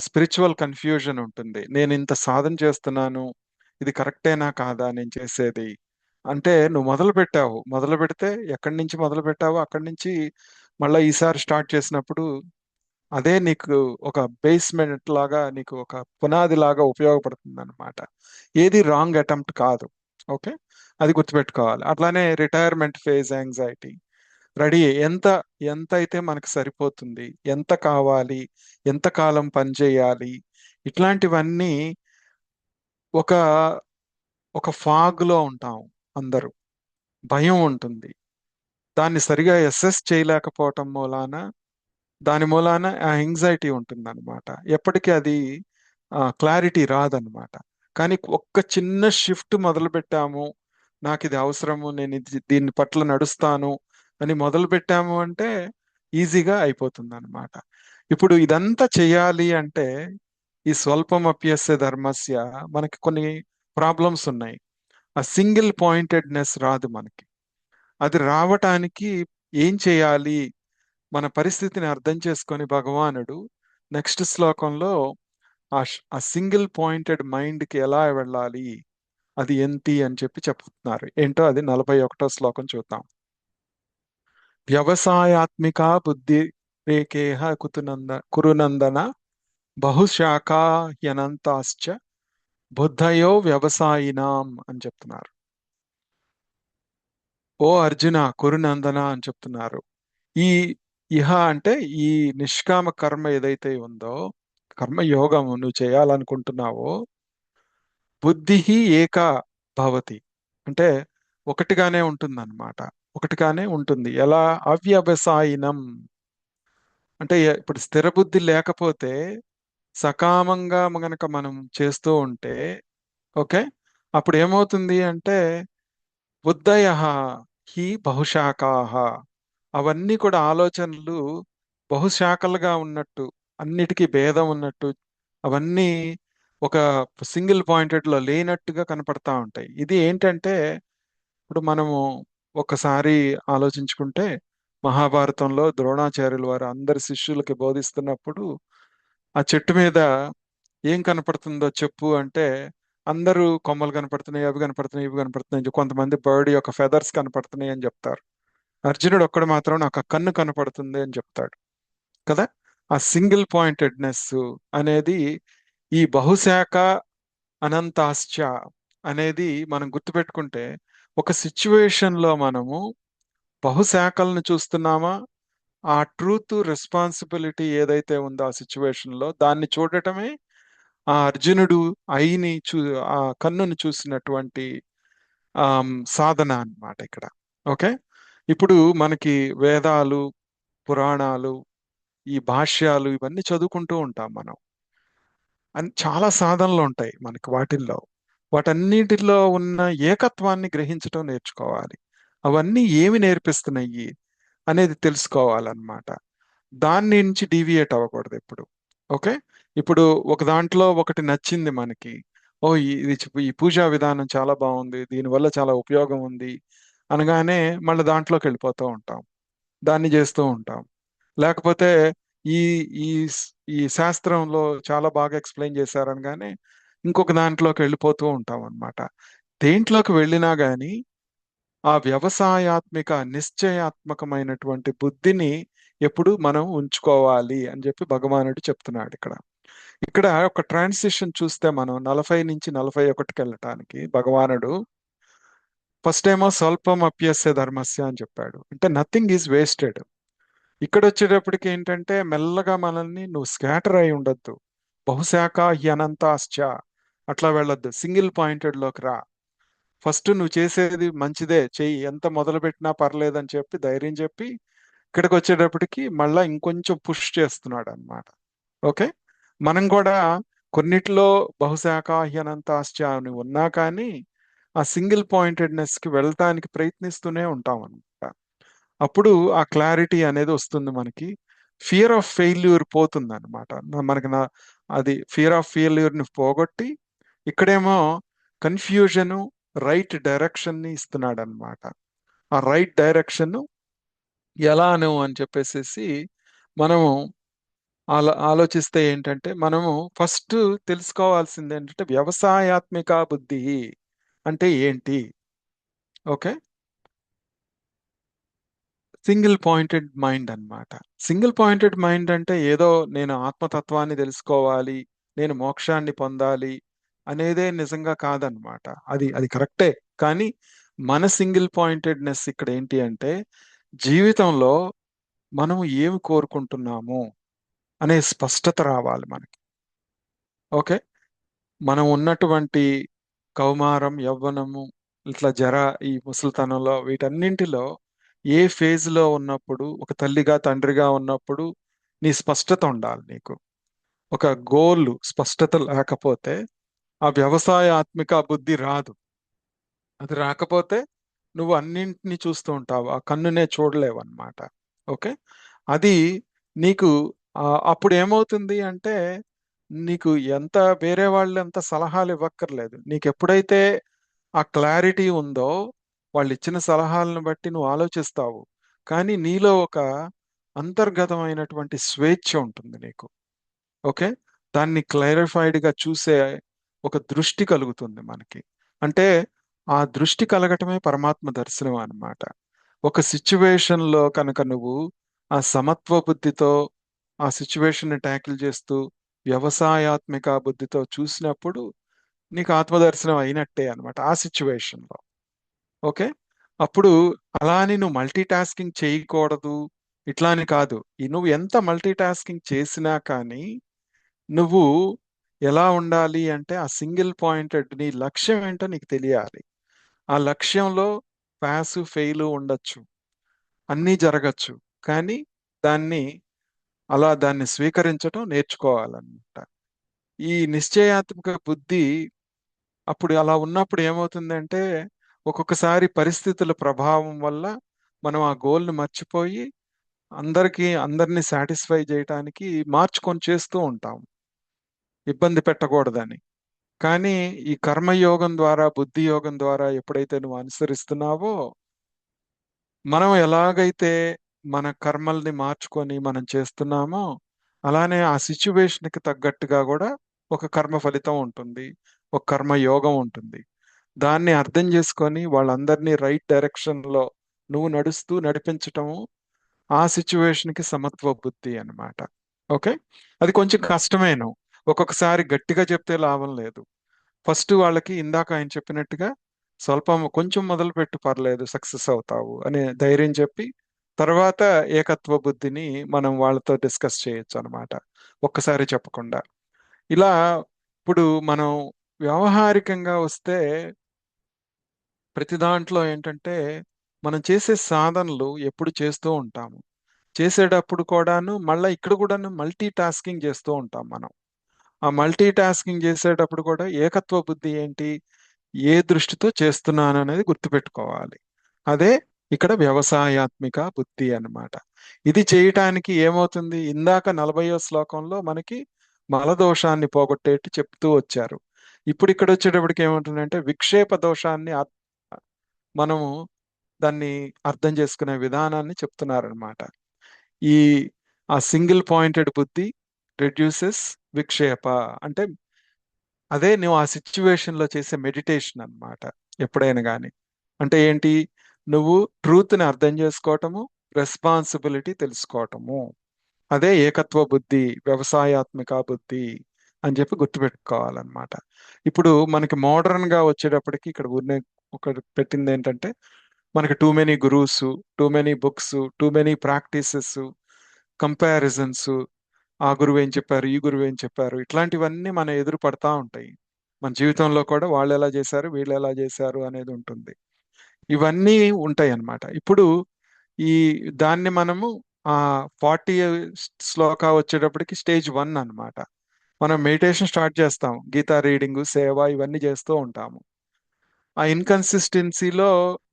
స్పిరిచువల్ కన్ఫ్యూజన్ ఉంటుంది, నేను ఇంత సాధన చేస్తున్నాను, ఇది కరెక్టేనా కాదా నేను చేసేది. అంటే నువ్వు మొదలు పెట్టావు, మొదలు పెడితే ఎక్కడి నుంచి మొదలు పెట్టావో అక్కడి నుంచి మళ్ళీ ఈసారి స్టార్ట్ చేసినప్పుడు అదే నీకు ఒక బేస్మెంట్ లాగా, నీకు ఒక పునాది లాగా ఉపయోగపడుతుంది అనమాట. ఏది రాంగ్ అటెంప్ట్ కాదు. ఓకే, అది గుర్తుపెట్టుకోవాలి. అట్లానే రిటైర్మెంట్ ఫేజ్ యాంగ్జైటీ, రెడీ ఎంత, ఎంత అయితే మనకు సరిపోతుంది, ఎంత కావాలి, ఎంత కాలం పని చేయాలి, ఇట్లాంటివన్నీ ఒక ఒక ఫాగ్ లో ఉంటాం అందరూ. భయం ఉంటుంది, దాన్ని సరిగా అసెస్ చేయలేకపోవటం మూలాన, దాని మూలాన ఆ ఎంగ్జైటీ ఉంటుంది అనమాట. ఎప్పటికీ అది క్లారిటీ రాదనమాట. కానీ ఒక్క చిన్న షిఫ్ట్ మొదలు పెట్టాము, నాకు ఇది అవసరము, నేను దీని పట్ల నడుస్తాను అని మొదలు పెట్టాము అంటే ఈజీగా అయిపోతుంది అనమాట. ఇప్పుడు ఇదంతా చేయాలి అంటే ఈ స్వల్పం అప్యస్య ధర్మస్య మనకి కొన్ని ప్రాబ్లమ్స్ ఉన్నాయి. ఆ సింగిల్ పాయింటెడ్నెస్ రాదు మనకి. అది రావటానికి ఏం చేయాలి, మన పరిస్థితిని అర్థం చేసుకొని భగవానుడు నెక్స్ట్ శ్లోకంలో ఆ సింగిల్ పాయింటెడ్ మైండ్ కి ఎలా వెళ్ళాలి, అది ఏంటి అని చెప్పి చెప్తున్నారు. ఏంటో అది 41వ శ్లోకం చూద్దాం. వ్యవసాయాత్మిక బుద్ధి రేకేహ కురునందన బహుశాఖా హ్యనంతాశ్చ బుద్ధయో వ్యవసాయినాం అని చెప్తున్నారు. ఓ అర్జున, కురునందన అని చెప్తున్నారు. ఈ ఇహ అంటే ఈ నిష్కామ కర్మ ఏదైతే ఉందో, కర్మ యోగము నువ్వు చేయాలనుకుంటున్నావో, బుద్ధి ఏకా భవతి అంటే ఒకటిగానే ఉంటుందన్నమాట. ఒకటిగానే ఉంటుంది. ఎలా? అవ్యవసాయినం, అంటే ఇప్పుడు స్థిర బుద్ధి లేకపోతే సకామంగా గనక మనం చేస్తూ ఉంటే, ఓకే, అప్పుడు ఏమవుతుంది అంటే బుద్ధయ హి బహుశాఖాహ, అవన్నీ కూడా ఆలోచనలు బహుశాఖలుగా ఉన్నట్టు, అన్నిటికీ భేదం ఉన్నట్టు, అవన్నీ ఒక సింగిల్ పాయింటెడ్ లో లేనట్టుగా కనపడతా ఉంటాయి. ఇది ఏంటంటే ఇప్పుడు మనము ఒకసారి ఆలోచించుకుంటే మహాభారతంలో ద్రోణాచార్యుల వారు అందరి శిష్యులకి బోధిస్తున్నప్పుడు ఆ చెట్టు మీద ఏం కనపడుతుందో చెప్పు అంటే అందరూ కొమ్మలు కనపడుతున్నాయి, అవి కనపడుతున్నాయి, ఇవి కనపడుతున్నాయి కొంతమంది బర్డ్ యొక్క ఫెదర్స్ కనపడుతున్నాయి అని చెప్తారు. అర్జునుడు ఒక్కడు మాత్రం నాకు ఆ కన్ను కనపడుతుంది అని చెప్తాడు కదా. ఆ సింగిల్ పాయింటెడ్నెస్ అనేది ఈ బహుశాఖ అనంతాశ్చ అనేది మనం గుర్తుపెట్టుకుంటే ఒక సిచ్యువేషన్ లో మనము బహుశాఖలను చూస్తున్నామా, ఆ ట్రూత్ రెస్పాన్సిబిలిటీ ఏదైతే ఉందో ఆ సిచ్యువేషన్ లో దాన్ని చూడటమే ఆ అర్జునుడు ఆ కన్నును చూసినటువంటి సాధన అన్నమాట ఇక్కడ. ఓకే, ఇప్పుడు మనకి వేదాలు, పురాణాలు, ఈ భాష్యాలు ఇవన్నీ చదువుకుంటూ ఉంటాం మనం. చాలా సాధనలు ఉంటాయి మనకి వాటిల్లో. వాటన్నిటిలో ఉన్న ఏకత్వాన్ని గ్రహించటం నేర్చుకోవాలి. అవన్నీ ఏమి నేర్పిస్తున్నాయి అనేది తెలుసుకోవాలన్నమాట. దాని నుంచి డీవియేట్ అవ్వకూడదు ఎప్పుడు. ఓకే, ఇప్పుడు ఒక దాంట్లో ఒకటి నచ్చింది మనకి, ఓ ఈ పూజా విధానం చాలా బాగుంది, దీనివల్ల చాలా ఉపయోగం ఉంది అనగానే మళ్ళీ దాంట్లోకి వెళ్ళిపోతూ ఉంటాం, దాన్ని చేస్తూ ఉంటాం. లేకపోతే ఈ ఈ ఈ శాస్త్రంలో చాలా బాగా ఎక్స్ప్లెయిన్ చేశారనగానే ఇంకొక దాంట్లోకి వెళ్ళిపోతూ ఉంటాం అన్నమాట. దేంట్లోకి వెళ్ళినా గానీ ఆ వ్యవసాయాత్మిక నిశ్చయాత్మకమైనటువంటి బుద్ధిని ఎప్పుడు మనం ఉంచుకోవాలి అని చెప్పి భగవానుడు చెప్తున్నాడు ఇక్కడ. ఇక్కడ ఒక ట్రాన్సిషన్ చూస్తే మనం 40 నుంచి 41కి వెళ్ళటానికి భగవానుడు ఫస్ట్ ఏమో స్వల్పం అప్యస్య ధర్మస్య అని చెప్పాడు, అంటే నథింగ్ ఈజ్ వేస్టెడ్. ఇక్కడ వచ్చేటప్పటికి ఏంటంటే మెల్లగా మనల్ని నువ్వు స్కాటర్ అయి ఉండొద్దు, బహుశాఖ హ్యనంతాశ్చ అట్లా వెళ్ళొద్దు, సింగిల్ పాయింటెడ్ లోకి రా. ఫస్ట్ నువ్వు చేసేది మంచిదే చెయ్యి, ఎంత మొదలు పెట్టినా పర్లేదని చెప్పి ధైర్యం చెప్పి ఇక్కడికి వచ్చేటప్పటికి మళ్ళా ఇంకొంచెం పుష్ చేస్తున్నాడు అన్నమాట. ఓకే, మనం కూడా కొన్నిట్లో బహుశాఖాహ్యనంతాశ్చ అని ఉన్నా కానీ ఆ సింగిల్ పాయింటెడ్నెస్ కి వెళ్ళటానికి ప్రయత్నిస్తూనే ఉంటాం అనమాట. అప్పుడు ఆ క్లారిటీ అనేది వస్తుంది మనకి. ఫియర్ ఆఫ్ ఫెయిల్యూర్ పోతుంది అనమాట మనకి. అది ఫియర్ ఆఫ్ ఫెయిల్యూర్ ని పోగొట్టి ఇక్కడేమో కన్ఫ్యూజను రైట్ డైరెక్షన్ ని ఇస్తున్నాడు అనమాట. ఆ రైట్ డైరెక్షన్ ఎలాను అని చెప్పేసి మనము ఆలోచిస్తే ఏంటంటే మనము ఫస్ట్ తెలుసుకోవాల్సింది ఏంటంటే వ్యవసాయాత్మిక బుద్ధి అంటే ఏంటి. ఓకే, సింగిల్ పాయింటెడ్ మైండ్ అన్నమాట. సింగిల్ పాయింటెడ్ మైండ్ అంటే ఏదో నేను ఆత్మతత్వాన్ని తెలుసుకోవాలి, నేను మోక్షాన్ని పొందాలి అనేదే నిజంగా కాదనమాట. అది అది కరెక్టే, కానీ మన సింగిల్ పాయింటెడ్నెస్ ఇక్కడ ఏంటి అంటే జీవితంలో మనం ఏమి కోరుకుంటున్నాము అనే స్పష్టత రావాలి మనకి. ఓకే, మనం ఉన్నటువంటి కౌమారం, యవ్వనము, ఇట్లా జర, ఈ ముసలితనంలో, వీటన్నింటిలో ఏ ఫేజ్ లో ఉన్నప్పుడు ఒక తల్లిగా తండ్రిగా ఉన్నప్పుడు నీ స్పష్టత ఉండాలి నీకు. ఒక గోల్ స్పష్టత లేకపోతే ఆ వ్యవసాయాత్మిక బుద్ధి రాదు. అది రాకపోతే నువ్వు అన్నింటినీ చూస్తూ ఉంటావు, ఆ కన్నునే చూడలేవు అన్నమాట. ఓకే, అది నీకు అప్పుడు ఏమవుతుంది అంటే నీకు ఎంత వేరే వాళ్ళు ఎంత సలహాలు ఇవ్వక్కర్లేదు. నీకు ఎప్పుడైతే ఆ క్లారిటీ ఉందో వాళ్ళు ఇచ్చిన సలహాలను బట్టి నువ్వు ఆలోచిస్తావు, కానీ నీలో ఒక అంతర్గతమైనటువంటి స్వేచ్ఛ ఉంటుంది నీకు. ఓకే, దాన్ని క్లారిఫైడ్ గా చూసే ఒక దృష్టి కలుగుతుంది మనకి. అంటే ఆ దృష్టి కలగటమే పరమాత్మ దర్శనం అన్నమాట. ఒక సిచ్యువేషన్ లో కనుక నువ్వు ఆ సమత్వ బుద్ధితో ఆ సిచ్యువేషన్ ని ట్యాకిల్ చేస్తూ వ్యవసాయాత్మిక బుద్ధితో చూసినప్పుడు నీకు ఆత్మదర్శనం అయినట్టే అన్నమాట ఆ సిచ్యువేషన్ లో. ఓకే, అప్పుడు అలా అని నువ్వు మల్టీ టాస్కింగ్ చేయకూడదు ఇట్లా అని కాదు. నువ్వు ఎంత మల్టీ టాస్కింగ్ చేసినా కానీ నువ్వు ఎలా ఉండాలి అంటే ఆ సింగిల్ పాయింటెడ్ నీ లక్ష్యం ఏంటో నీకు తెలియాలి. ఆ లక్ష్యంలో పాసు ఫెయిల్ ఉండొచ్చు, అన్నీ జరగచ్చు, కానీ దాన్ని అలా దాన్ని స్వీకరించటం నేర్చుకోవాలన్నమాట. ఈ నిశ్చయాత్మక బుద్ధి అప్పుడు అలా ఉన్నప్పుడు ఏమవుతుందంటే ఒక్కొక్కసారి పరిస్థితుల ప్రభావం వల్ల మనం ఆ గోల్ని మర్చిపోయి అందరినీ సాటిస్ఫై చేయటానికి మార్చుకొని చేస్తూ ఉంటాం, ఇబ్బంది పెట్టకూడదని. కానీ ఈ కర్మయోగం ద్వారా, బుద్ధి యోగం ద్వారా ఎప్పుడైతే నువ్వు అనుసరిస్తున్నావో, మనం ఎలాగైతే మన కర్మల్ని మార్చుకొని మనం చేస్తున్నామో, అలానే ఆ సిచ్యువేషన్కి తగ్గట్టుగా కూడా ఒక కర్మ ఫలితం ఉంటుంది, ఒక కర్మ యోగం ఉంటుంది. దాన్ని అర్థం చేసుకొని వాళ్ళందరినీ రైట్ డైరెక్షన్ లో నువ్వు నడుస్తూ నడిపించటము ఆ సిచ్యువేషన్కి సమత్వ బుద్ధి అన్నమాట. ఓకే. అది కొంచెం కష్టమేను. ఒక్కొక్కసారి గట్టిగా చెప్తే లాభం లేదు. ఫస్ట్ వాళ్ళకి ఇందాక ఆయన చెప్పినట్టుగా స్వల్పం కొంచెం మొదలు పెట్టు, పర్లేదు, సక్సెస్ అవుతావు అనే ధైర్యం చెప్పి తర్వాత ఏకత్వ బుద్ధిని మనం వాళ్ళతో డిస్కస్ చేయొచ్చు అనమాట, ఒక్కసారి చెప్పకుండా. ఇలా ఇప్పుడు మనం వ్యవహారికంగా వస్తే ప్రతి దాంట్లో ఏంటంటే మనం చేసే సాధనలు ఎప్పుడు చేస్తూ ఉంటాము. చేసేటప్పుడు కూడాను మళ్ళీ ఇక్కడ కూడాను మల్టీ టాస్కింగ్ చేస్తూ ఉంటాం మనం. ఆ మల్టీ టాస్కింగ్ చేసేటప్పుడు కూడా ఏకత్వ బుద్ధి ఏంటి, ఏ దృష్టితో చేస్తున్నాను అనేది గుర్తుపెట్టుకోవాలి. అదే ఇక్కడ వ్యవసాయాత్మిక బుద్ధి అన్నమాట. ఇది చేయటానికి ఏమవుతుంది, ఇందాక 40వ శ్లోకంలో మనకి మలదోషాన్ని పోగొట్టేట్టు చెప్తూ వచ్చారు. ఇప్పుడు ఇక్కడ వచ్చేటప్పటికి ఏమంటుందంటే విక్షేప దోషాన్ని మనము దాన్ని అర్థం చేసుకునే విధానాన్ని చెప్తున్నారనమాట. ఈ ఆ సింగిల్ పాయింటెడ్ బుద్ధి రెడ్యూసెస్ విక్షేప అంటే అదే నువ్వు ఆ సిచ్యువేషన్ లో చేసే మెడిటేషన్ అన్నమాట. ఎప్పుడైనా కానీ అంటే ఏంటి, నువ్వు ట్రూత్ని అర్థం చేసుకోవటము, రెస్పాన్సిబిలిటీ తెలుసుకోవటము, అదే ఏకత్వ బుద్ధి, వ్యవసాయాత్మిక బుద్ధి అని చెప్పి గుర్తుపెట్టుకోవాలన్నమాట. ఇప్పుడు మనకి మోడర్న్ గా వచ్చేటప్పటికి ఇక్కడ ఒకటి పెట్టింది ఏంటంటే మనకి too many gurus, too many books, too many practices, comparisons, ఆ గురువు ఏం చెప్పారు, ఈ గురువు ఏం చెప్పారు, ఇట్లాంటివన్నీ మన ఎదురు పడతా ఉంటాయి. మన జీవితంలో కూడా వాళ్ళు ఎలా చేశారు, వీళ్ళు ఎలా చేశారు అనేది ఉంటుంది. ఇవన్నీ ఉంటాయి అన్నమాట. ఇప్పుడు ఈ దాన్ని మనము ఆ 40 శ్లోక వచ్చేటప్పటికి స్టేజ్ 1 అన్నమాట. మనం మెడిటేషన్ స్టార్ట్ చేస్తాం, గీతా రీడింగ్, సేవ ఇవన్నీ చేస్తూ ఉంటాము. ఆ ఇన్కన్సిస్టెన్సీలో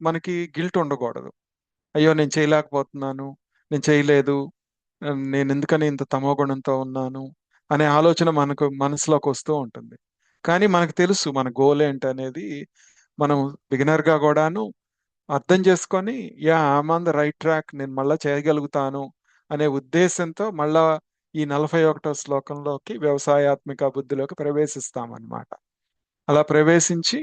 మనకి గిల్ట్ ఉండకూడదు. అయ్యో నేను చేయలేకపోతున్నాను, నేను చేయలేదు, నేను ఎందుకని ఇంత తమోగుణంతో ఉన్నాను అనే ఆలోచన మనకు మనసులోకి వస్తూ ఉంటుంది. కానీ మనకు తెలుసు మన గోల్ ఏంటి అనేది. మనం బిగినర్ గా కూడాను అర్థం చేసుకొని, yeah I'm on the right track, నేను మళ్ళా చేయగలుగుతాను అనే ఉద్దేశంతో మళ్ళా ఈ 41వ శ్లోకంలోకి వ్యవసాయాత్మిక బుద్ధిలోకి ప్రవేశిస్తామన్నమాట. అలా ప్రవేశించి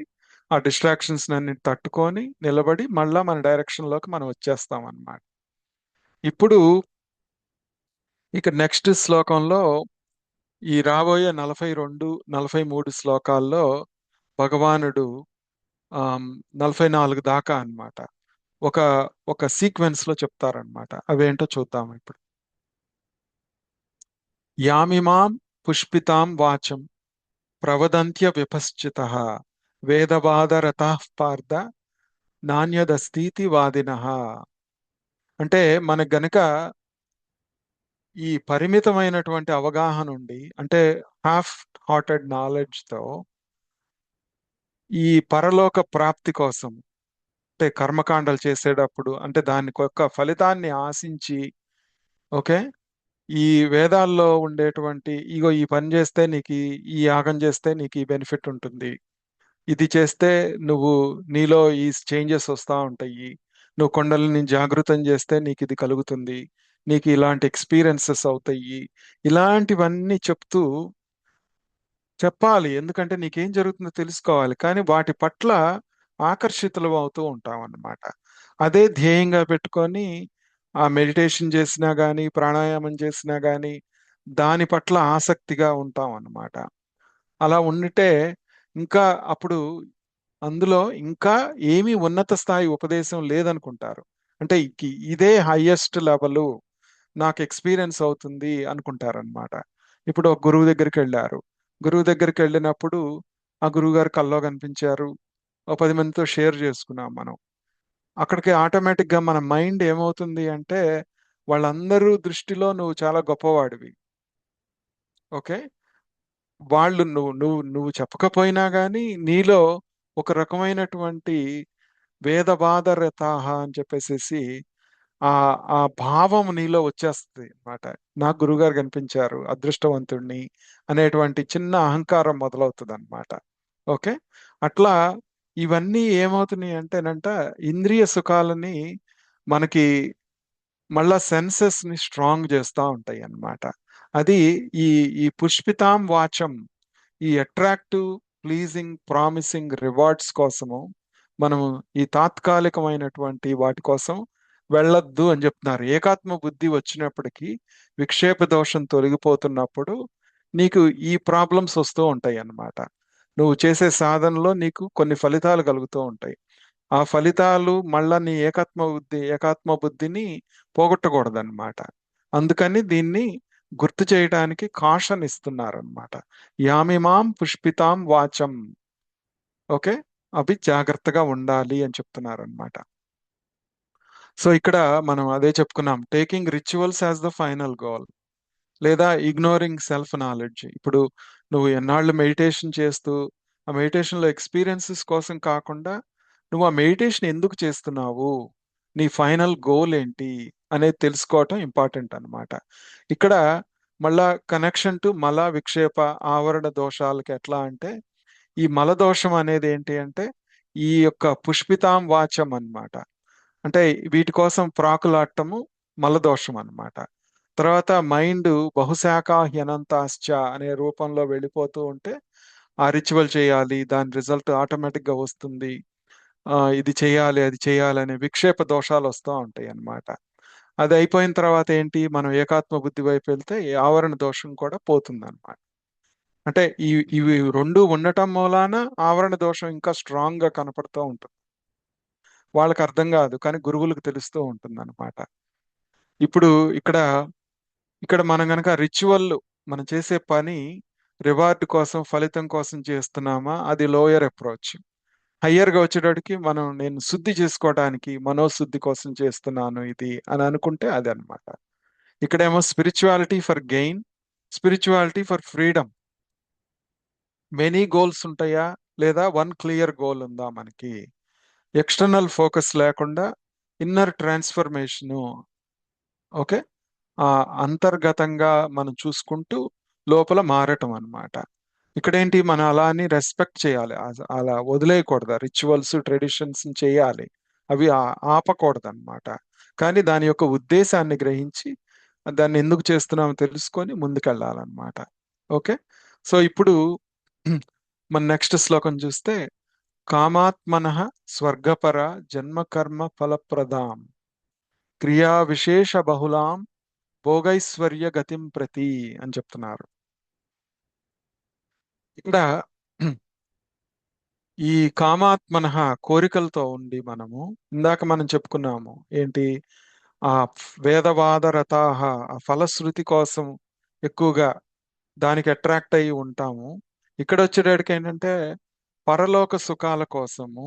ఆ డిస్ట్రాక్షన్స్ అన్ని తట్టుకొని నిలబడి మళ్ళా మన డైరెక్షన్ లోకి మనం వచ్చేస్తాం అన్నమాట. ఇప్పుడు ఇక నెక్స్ట్ శ్లోకంలో ఈ రాబోయే 42 43 శ్లోకాల్లో భగవానుడు ఆమ్, 44 దాకా అన్నమాట ఒక ఒక సీక్వెన్స్ లో చెప్తారనమాట. అవేంటో చూద్దాం ఇప్పుడు. యామిమాం పుష్పితాం వాచం ప్రవదంత్య విపశ్చితః వేదవాదరతాః పార్థ నాణ్యదస్తీతి వాదినః. అంటే మనకు గనక ఈ పరిమితమైనటువంటి అవగాహన ఉండి, అంటే హాఫ్ హార్టెడ్ నాలెడ్జ్ తో ఈ పరలోక ప్రాప్తి కోసం, అంటే కర్మకాండలు చేసేటప్పుడు అంటే దానికి ఒక ఫలితాన్ని ఆశించి, ఓకే, ఈ వేదాల్లో ఉండేటువంటి ఇగో ఈ పని చేస్తే నీకు ఈ యాగం చేస్తే నీకు ఈ బెనిఫిట్ ఉంటుంది, ఇది చేస్తే నువ్వు నీలో ఈ చేంజెస్ వస్తూ ఉంటాయి, నువ్వు కొండలని జాగృతం చేస్తే నీకు ఇది కలుగుతుంది, నీకు ఇలాంటి ఎక్స్పీరియన్సెస్ అవుతాయి, ఇలాంటివన్నీ చెప్తూ చెప్పాలి. ఎందుకంటే నీకేం జరుగుతుందో తెలుసుకోవాలి, కానీ వాటి పట్ల ఆకర్షితులు అవుతూ ఉంటాం అన్నమాట. అదే ధ్యేయంగా పెట్టుకొని ఆ మెడిటేషన్ చేసినా గానీ ప్రాణాయామం చేసినా గానీ దాని పట్ల ఆసక్తిగా ఉంటాం అన్నమాట. అలా ఉండితే ఇంకా అప్పుడు అందులో ఇంకా ఏమీ ఉన్నత స్థాయి ఉపదేశం లేదనుకుంటారు. అంటే ఇదే హైయెస్ట్ లెవెల్ నాకు ఎక్స్పీరియన్స్ అవుతుంది అనుకుంటారనమాట. ఇప్పుడు ఒక గురువు దగ్గరికి వెళ్ళారు. గురువు దగ్గరికి వెళ్ళినప్పుడు ఆ గురువు గారు కల్లో కనిపించారు, ఒక 10 మందితో షేర్ చేసుకున్నాం మనం. అక్కడికి ఆటోమేటిక్ గా మన మైండ్ ఏమవుతుంది అంటే వాళ్ళందరూ దృష్టిలో నువ్వు చాలా గొప్పవాడివి. ఓకే. వాళ్ళు నువ్వు చెప్పకపోయినా గానీ నీలో ఒక రకమైనటువంటి వేదవాదరతాహ అని చెప్పేసేసి ఆ ఆ భావం నీలో వచ్చేస్తుంది అన్నమాట. నాకు గురువుగారు కనిపించారు, అదృష్టవంతుణ్ణి అనేటువంటి చిన్న అహంకారం మొదలవుతుంది అనమాట. ఓకే. అట్లా ఇవన్నీ ఏమవుతున్నాయి అంటేనంట, ఇంద్రియ సుఖాలని మనకి మళ్ళా సెన్సెస్ ని స్ట్రాంగ్ చేస్తూ ఉంటాయి అన్నమాట. అది ఈ ఈ పుష్పితాం వాచం, ఈ అట్రాక్టివ్, ప్లీజింగ్, ప్రామిసింగ్ రివార్డ్స్ కోసము మనము ఈ తాత్కాలికమైనటువంటి వాటి కోసం వెళ్ళొద్దు అని చెప్తున్నారు. ఏకాత్మ బుద్ధి వచ్చినప్పటికీ విక్షేప దోషం తొలగిపోతున్నప్పుడు నీకు ఈ ప్రాబ్లమ్స్ వస్తూ ఉంటాయి అన్నమాట. నువ్వు చేసే సాధనలో నీకు కొన్ని ఫలితాలు కలుగుతూ ఉంటాయి. ఆ ఫలితాలు మళ్ళా నీ ఏకాత్మ బుద్ధిని పోగొట్టకూడదన్నమాట. అందుకని దీన్ని గుర్తు చేయడానికి కాషన్ ఇస్తున్నారన్నమాట. యామిమాం పుష్పితాం వాచం. ఓకే. అవి జాగ్రత్తగా ఉండాలి అని చెప్తున్నారన్నమాట. సో ఇక్కడ మనం అదే చెప్పుకున్నాం, taking rituals as the final goal, లేదా ఇగ్నోరింగ్ సెల్ఫ్ నాలెడ్జ్. ఇప్పుడు నువ్వు ఎన్నాళ్ళు మెడిటేషన్ చేస్తూ ఆ మెడిటేషన్లో ఎక్స్పీరియన్సెస్ కోసం కాకుండా నువ్వు ఆ మెడిటేషన్ ఎందుకు చేస్తున్నావు, నీ ఫైనల్ గోల్ ఏంటి అనేది తెలుసుకోవటం ఇంపార్టెంట్ అన్నమాట. ఇక్కడ మళ్ళా కనెక్షన్ టు మల విక్షేప ఆవరణ దోషాలకి ఎట్లా అంటే, ఈ మల దోషం అనేది ఏంటి అంటే ఈ యొక్క పుష్పితాం వాచం అన్నమాట. అంటే వీటి కోసం ప్రాకులాడటము మలదోషం అన్నమాట. తర్వాత మైండ్ బహుశాఖ హ్యనంతాశ్చ అనే రూపంలో వెళ్ళిపోతూ ఉంటే ఆ రిచువల్ చేయాలి, దాని రిజల్ట్ ఆటోమేటిక్ గా వస్తుంది, ఇది చేయాలి అది చేయాలి అనే విక్షేప దోషాలు వస్తూ ఉంటాయి అన్నమాట. అది అయిపోయిన తర్వాత ఏంటి, మనం ఏకాత్మ బుద్ధి వైపు వెళ్తే ఈ ఆవరణ దోషం కూడా పోతుంది అనమాట. అంటే ఇవి రెండు ఉండటం మూలాన ఆవరణ దోషం ఇంకా స్ట్రాంగ్ గా కనపడుతూ ఉంటుంది. వాళ్ళకి అర్థం కాదు, కానీ గురువులకు తెలుస్తూ ఉంటుంది అనమాట. ఇప్పుడు ఇక్కడ ఇక్కడ మనం గనక రిచువల్, మనం చేసే పని రివార్డ్ కోసం, ఫలితం కోసం చేస్తున్నామా, అది లోయర్ అప్రోచ్. హయ్యర్ గా వచ్చేటడికి మనం నేను శుద్ధి చేసుకోవడానికి మనోశుద్ధి కోసం చేస్తున్నాను ఇది అని అనుకుంటే అది అన్నమాట. ఇక్కడేమో spirituality for gain, spirituality for freedom. Many goals ఉంటాయా, లేదా వన్ క్లియర్ గోల్ ఉందా మనకి? ఎక్స్టర్నల్ ఫోకస్ లేకుండా ఇన్నర్ ట్రాన్స్ఫర్మేషను. ఓకే. ఆ అంతర్గతంగా మనం చూసుకుంటూ లోపల మారటం అన్నమాట. ఇక్కడేంటి, మనం అలా అని రెస్పెక్ట్ చేయాలి, అలా వదిలేయకూడదు. రిచువల్స్ ట్రెడిషన్స్ చేయాలి, అవి ఆపకూడదు అనమాట. కానీ దాని యొక్క ఉద్దేశాన్ని గ్రహించి దాన్ని ఎందుకు చేస్తున్నామో తెలుసుకొని ముందుకెళ్ళాలన్నమాట. ఓకే. సో ఇప్పుడు మన నెక్స్ట్ శ్లోకం చూస్తే, కామాత్మనః స్వర్గపర జన్మకర్మ ఫలప్రదాం క్రియా విశేష బహుళాం భోగైశ్వర్య గతిం ప్రతి అని చెప్తున్నారు. ఇక్కడ ఈ కామాత్మనః కోరికలతో ఉండి మనము, ఇందాక మనం చెప్పుకున్నాము ఏంటి, ఆ వేదవాద రతాహ, ఆ ఫలశ్రుతి కోసం ఎక్కువగా దానికి అట్రాక్ట్ అయ్యి ఉంటాము. ఇక్కడ వచ్చేటడికి ఏంటంటే పరలోక సుఖాల కోసము.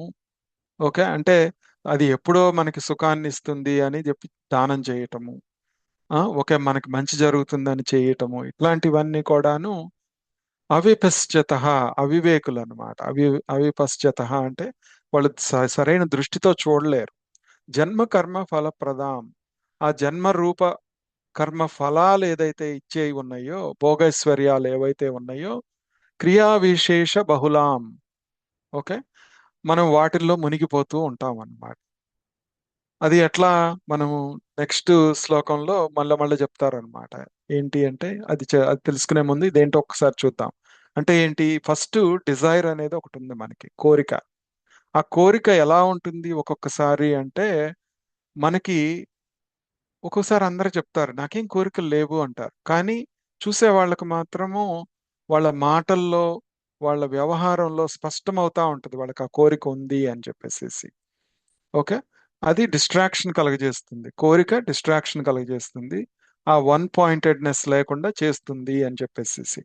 ఓకే. అంటే అది ఎప్పుడో మనకి సుఖాన్ని ఇస్తుంది అని చెప్పి దానం చేయటము, ఓకే, మనకి మంచి జరుగుతుందని చేయటము, ఇట్లాంటివన్నీ కూడాను అవిపశ్చత, అవివేకులు అనమాట. అవిపశ్చత అంటే వాళ్ళు సరైన దృష్టితో చూడలేరు. జన్మ కర్మ ఫలప్రదాం, ఆ జన్మ రూప కర్మ ఫలాలు ఏదైతే ఇచ్చేవి ఉన్నాయో, భోగైశ్వర్యాలు ఏవైతే ఉన్నాయో, క్రియా విశేష బహుళాం. ఓకే. మనం వాటిల్లో మునిగిపోతూ ఉంటాం అన్నమాట. అది ఎట్లా, మనము నెక్స్ట్ శ్లోకంలో మళ్ళీ మళ్ళీ చెప్తారనమాట. ఏంటి అంటే అది తెలుసుకునే ముందు ఇదేంటో ఒక్కసారి చూద్దాం. అంటే ఏంటి, ఫస్ట్ డిజైర్ అనేది ఒకటి ఉంది మనకి, కోరిక. ఆ కోరిక ఎలా ఉంటుంది ఒక్కొక్కసారి అంటే, మనకి ఒక్కోసారి అందరూ చెప్తారు నాకేం కోరికలు లేవు అంటారు, కానీ చూసే వాళ్ళకి మాత్రము వాళ్ళ మాటల్లో, వాళ్ళ వ్యవహారంలో స్పష్టమవుతా ఉంటుంది వాళ్ళకి ఆ కోరిక ఉంది అని చెప్పేసి. ఓకే. అది డిస్ట్రాక్షన్ కలగజేస్తుంది, కోరిక డిస్ట్రాక్షన్ కలగజేస్తుంది, ఆ వన్ పాయింటెడ్నెస్ లేకుండా చేస్తుంది అని చెప్పేసి.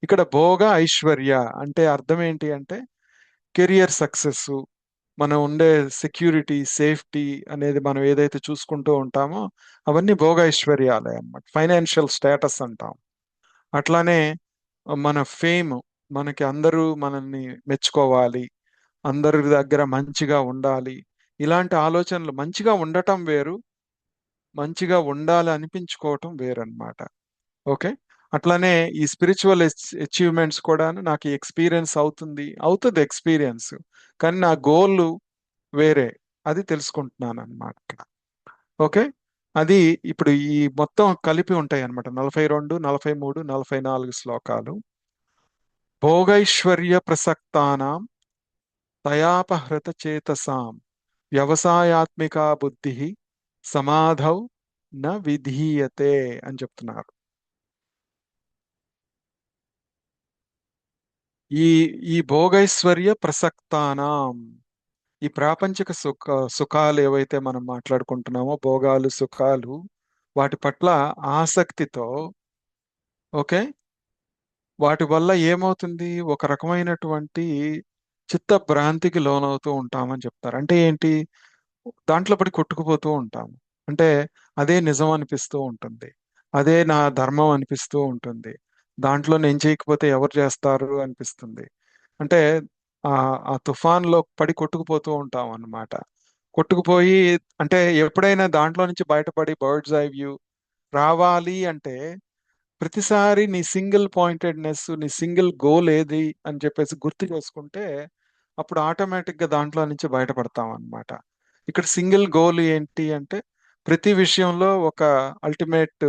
ఇక్కడ భోగ ఐశ్వర్య అంటే అర్థం ఏంటి అంటే కెరియర్ సక్సెస్, మనం ఉండే సెక్యూరిటీ, సేఫ్టీ అనేది మనం ఏదైతే చూసుకుంటూ ఉంటామో అవన్నీ భోగైశ్వర్యాలే అన్నమాట. ఫైనాన్షియల్ స్టేటస్ అంటాం. అట్లానే మన ఫేమ్, మనకి అందరూ మనల్ని మెచ్చుకోవాలి, అందరి దగ్గర మంచిగా ఉండాలి, ఇలాంటి ఆలోచనలు. మంచిగా ఉండటం వేరు, మంచిగా ఉండాలి అనిపించుకోవటం వేరన్నమాట. ఓకే. అట్లానే ఈ స్పిరిచువల్ అచీవ్మెంట్స్ కూడా నాకు ఎక్స్పీరియన్స్ అవుతుంది ఎక్స్పీరియన్స్. కానీ నా గోల్ వేరే, అది తెలుసుకుంటున్నాను అనమాట ఇక్కడ. ఓకే. అది ఇప్పుడు ఈ మొత్తం కలిపి ఉంటాయి అనమాట. 42, 43, 44 శ్లోకాలు. భోగైశ్వర్య ప్రసక్తానాం తయాపహృత చేతసాం వ్యవసాయాత్మికా బుద్ధి సమాధౌ న విధీయతే అని చెప్తున్నారు. ఈ ఈ భోగైశ్వర్య ప్రసక్తానాం, ఈ ప్రాపంచిక సుఖాలు ఏవైతే మనం మాట్లాడుకుంటున్నామో, భోగాలు, సుఖాలు, వాటి పట్ల ఆసక్తితో, ఓకే, వాటి వల్ల ఏమవుతుంది, ఒక రకమైనటువంటి చిత్త భ్రాంతికి లోనవుతూ ఉంటామని చెప్తారు. అంటే ఏంటి, దాంట్లో పడి కొట్టుకుపోతూ ఉంటాము. అంటే అదే నిజం అనిపిస్తూ ఉంటుంది, అదే నా ధర్మం అనిపిస్తూ ఉంటుంది, దాంట్లో నేను చేయకపోతే ఎవరు చేస్తారు అనిపిస్తుంది. అంటే ఆ ఆ తుఫాన్లో పడి కొట్టుకుపోతూ ఉంటాం అన్నమాట. కొట్టుకుపోయి, అంటే ఎప్పుడైనా దాంట్లో నుంచి బయటపడి బర్డ్స్ ఐ వ్యూ రావాలి అంటే, ప్రతిసారి నీ సింగిల్ పాయింటెడ్నెస్, నీ సింగిల్ గోల్ ఏది అని చెప్పేసి గుర్తు చేసుకుంటే అప్పుడు ఆటోమేటిక్ గా దాంట్లో నుంచి బయటపడతాం అన్నమాట. ఇక్కడ సింగిల్ గోల్ ఏంటి అంటే, ప్రతి విషయంలో ఒక అల్టిమేట్,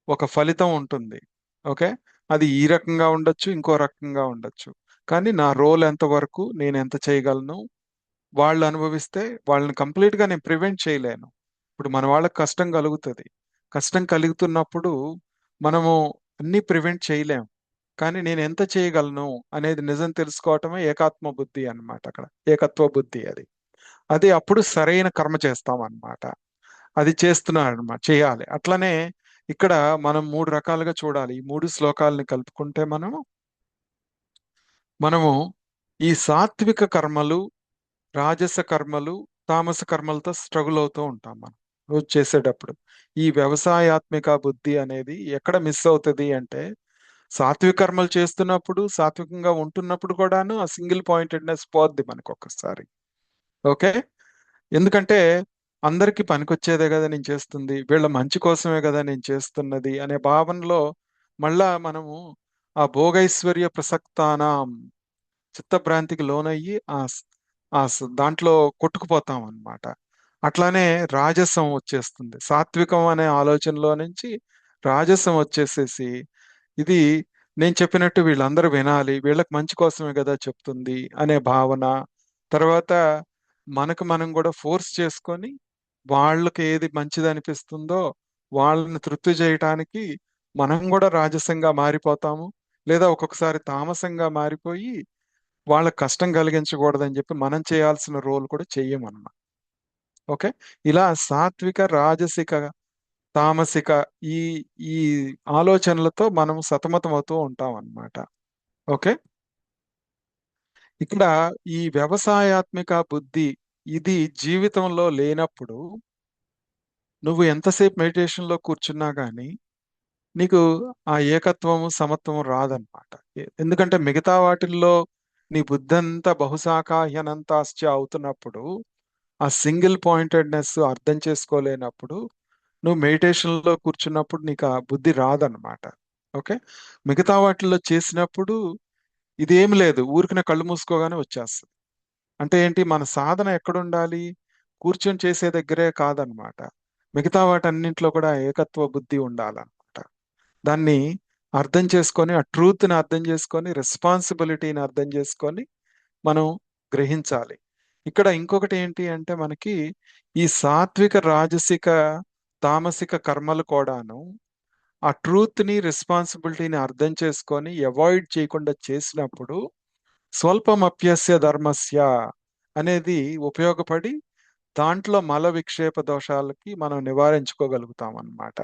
ఒక ఫలితం ఉంటుంది. ఓకే. అది ఈ రకంగా ఉండొచ్చు, ఇంకో రకంగా ఉండొచ్చు. కానీ నా రోల్ ఎంత వరకు, నేను ఎంత చేయగలను, వాళ్ళు అనుభవిస్తే వాళ్ళని కంప్లీట్ గా నేను ప్రివెంట్ చేయలేను. ఇప్పుడు మన వాళ్ళకి కష్టం కలుగుతుంది. కష్టం కలుగుతున్నప్పుడు మనము అన్ని ప్రివెంట్ చేయలేం. కానీ నేను ఎంత చేయగలను అనేది నిజం తెలుసుకోవటమే ఏకాత్మ బుద్ధి అన్నమాట. అక్కడ ఏకత్వ బుద్ధి అది. అది అప్పుడు సరైన కర్మ చేస్తాం అన్నమాట. అది చేస్తున్నాడు అన్నమాట, చేయాలి. అట్లనే ఇక్కడ మనం మూడు రకాలుగా చూడాలి. ఈ మూడు శ్లోకాలని కలుపుకుంటే మనము ఈ సాత్విక కర్మలు, రాజస కర్మలు, తామస కర్మలతో స్ట్రగుల్ అవుతూ ఉంటాం మనం రోజు చేసేటప్పుడు. ఈ వ్యవసాయాత్మిక బుద్ధి అనేది ఎక్కడ మిస్ అవుతుంది అంటే, సాత్విక కర్మలు చేస్తున్నప్పుడు, సాత్వికంగా ఉంటున్నప్పుడు కూడాను ఆ సింగిల్ పాయింటెడ్నెస్ పోద్ది మనకు ఒక్కసారి. ఓకే. ఎందుకంటే అందరికీ పనికొచ్చేదే కదా నేను చేస్తుంది, వీళ్ళ మంచి కోసమే కదా నేను చేస్తున్నది అనే భావనలో మళ్ళా మనము ఆ భోగైశ్వర్య ప్రసక్తానాం చిత్తభ్రాంతికి లోనయ్యి దాంట్లో కొట్టుకుపోతాం అన్నమాట. అట్లానే రాజసం వచ్చేస్తుంది. సాత్వికం అనే ఆలోచనలో నుంచి రాజసం వచ్చేసేసి, ఇది నేను చెప్పినట్టు వీళ్ళందరూ వినాలి, వీళ్ళకి మంచి కోసమే కదా చెప్తుంది అనే భావన. తర్వాత మనకు మనం కూడా ఫోర్స్ చేసుకొని వాళ్ళకి ఏది మంచిది అనిపిస్తుందో వాళ్ళని తృప్తి చేయటానికి మనం కూడా రాజసంగా మారిపోతాము. లేదా ఒక్కొక్కసారి తామసంగా మారిపోయి వాళ్ళకి కష్టం కలిగించకూడదని చెప్పి మనం చేయాల్సిన రోల్ కూడా చెయ్యమన్నమాట. ఓకే. ఇలా సాత్విక, రాజసిక, తామసిక, ఈ ఈ ఆలోచనలతో మనం సతమతం అవుతూ ఉంటాం అన్నమాట. ఓకే. ఇక్కడ ఈ వ్యవసాయాత్మిక బుద్ధి, ఇది జీవితంలో లేనప్పుడు నువ్వు ఎంతసేపు మెడిటేషన్ లో కూర్చున్నా గానీ నీకు ఆ ఏకత్వము, సమత్వం రాదన్నమాట. ఎందుకంటే మిగతా వాటిల్లో నీ బుద్ధంతా బహుశాఖాహ్యనంతాశ్చ అవుతున్నప్పుడు, ఆ సింగిల్ పాయింటెడ్నెస్ అర్థం చేసుకోలేనప్పుడు, నువ్వు మెడిటేషన్ లో కూర్చున్నప్పుడు నీకు ఆ బుద్ధి రాదన్నమాట. ఓకే. మిగతా వాటిల్లో చేసినప్పుడు ఇదేం లేదు, ఊరికిన కళ్ళు మూసుకోగానే వచ్చేస్తుంది. అంటే ఏంటి, మన సాధన ఎక్కడుండాలి, కూర్చొని చేసే దగ్గరే కాదనమాట. మిగతా వాటన్నింటిలో కూడా ఏకత్వ బుద్ధి ఉండాలన్నమాట. దాన్ని అర్థం చేసుకొని, ఆ ట్రూత్ని అర్థం చేసుకొని, రెస్పాన్సిబిలిటీని అర్థం చేసుకొని మనం గ్రహించాలి. ఇక్కడ ఇంకొకటి ఏంటి అంటే, మనకి ఈ సాత్విక, రాజసిక, తామసిక కర్మలు కూడాను ఆ ట్రూత్ని, రెస్పాన్సిబిలిటీని అర్థం చేసుకొని అవాయిడ్ చేయకుండా చేసినప్పుడు స్వల్పమప్యస్య ధర్మస్య అనేది ఉపయోగపడి దాంట్లో మల విక్షేప దోషాలకి మనం నివారించుకోగలుగుతాం అన్నమాట.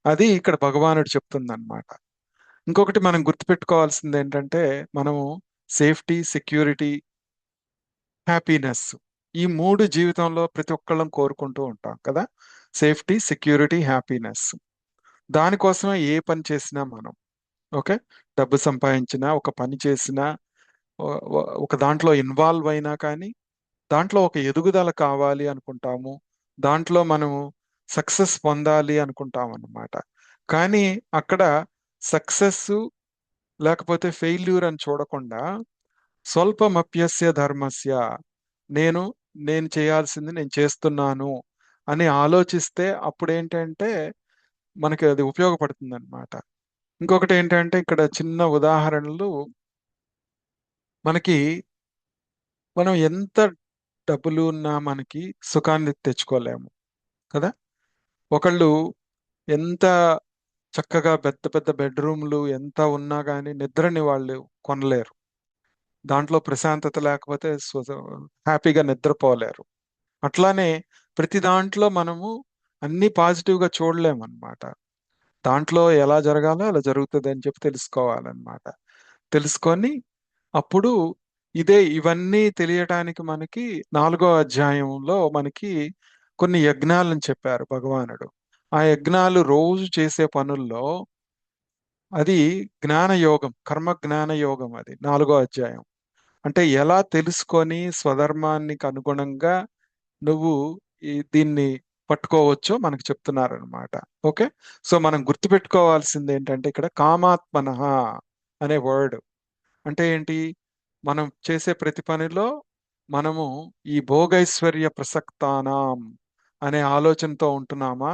అది ఇక్కడ భగవానుడు చెప్తుందన్నమాట. ఇంకొకటి మనం గుర్తుపెట్టుకోవాల్సింది ఏంటంటే, మనము సేఫ్టీ, సెక్యూరిటీ హ్యాపీనెస్. ఈ మూడు జీవితంలో ప్రతి ఒక్కళ్ళం కోరుకుంటూ ఉంటాం కదా. Safety, security, happiness. దానికోసమే ఏ పని చేసినా మనం, ఓకే, డబ్బు సంపాదించినా, ఒక పని చేసినా, ఒక దాంట్లో ఇన్వాల్వ్ అయినా కానీ దాంట్లో ఒక ఎదుగుదల కావాలి అనుకుంటాము. దాంట్లో మనము సక్సెస్ పొందాలి అనుకుంటాం అన్నమాట. కానీ అక్కడ సక్సెస్ లేకపోతే ఫెయిల్యూర్ అని చూడకుండా స్వల్పమప్యస్య ధర్మస్య, నేను నేను చేయాల్సింది నేను చేస్తున్నాను అని ఆలోచిస్తే అప్పుడు ఏంటంటే మనకి అది ఉపయోగపడుతుంది అనమాట. ఇంకొకటి ఏంటంటే ఇక్కడ చిన్న ఉదాహరణలు, మనకి మనం ఎంత డబ్బులు ఉన్నా మనకి సుఖాన్ని తెచ్చుకోలేము కదా. ఒకళ్ళు ఎంత చక్కగా పెద్ద పెద్ద బెడ్రూమ్లు ఎంత ఉన్నా కానీ నిద్రని వాళ్ళు కొనలేరు. దాంట్లో ప్రశాంతత లేకపోతే హ్యాపీగా నిద్రపోలేరు. అట్లానే ప్రతి దాంట్లో మనము అన్ని పాజిటివ్గా చూడలేమన్నమాట. దాంట్లో ఎలా జరగాలో అలా జరుగుతుంది అని చెప్పి తెలుసుకోవాలన్నమాట. తెలుసుకొని అప్పుడు ఇవన్నీ తెలియటానికి మనకి 4వ అధ్యాయంలో మనకి కొన్ని యజ్ఞాలను చెప్పారు భగవానుడు. ఆ యజ్ఞాలు రోజు చేసే పనుల్లో అది జ్ఞాన యోగం, కర్మ జ్ఞాన యోగం, అది 4వ అధ్యాయం. అంటే ఎలా తెలుసుకొని స్వధర్మానికి అనుగుణంగా నువ్వు దీన్ని పట్టుకోవచ్చో మనకు చెప్తున్నారనమాట. ఓకే. సో మనం గుర్తుపెట్టుకోవాల్సింది ఏంటంటే ఇక్కడ కామాత్మనః అనే వర్డ్ అంటే ఏంటి? మనం చేసే ప్రతి పనిలో మనము ఈ భోగైశ్వర్య ప్రసక్తానాం అనే ఆలోచనతో ఉంటున్నామా,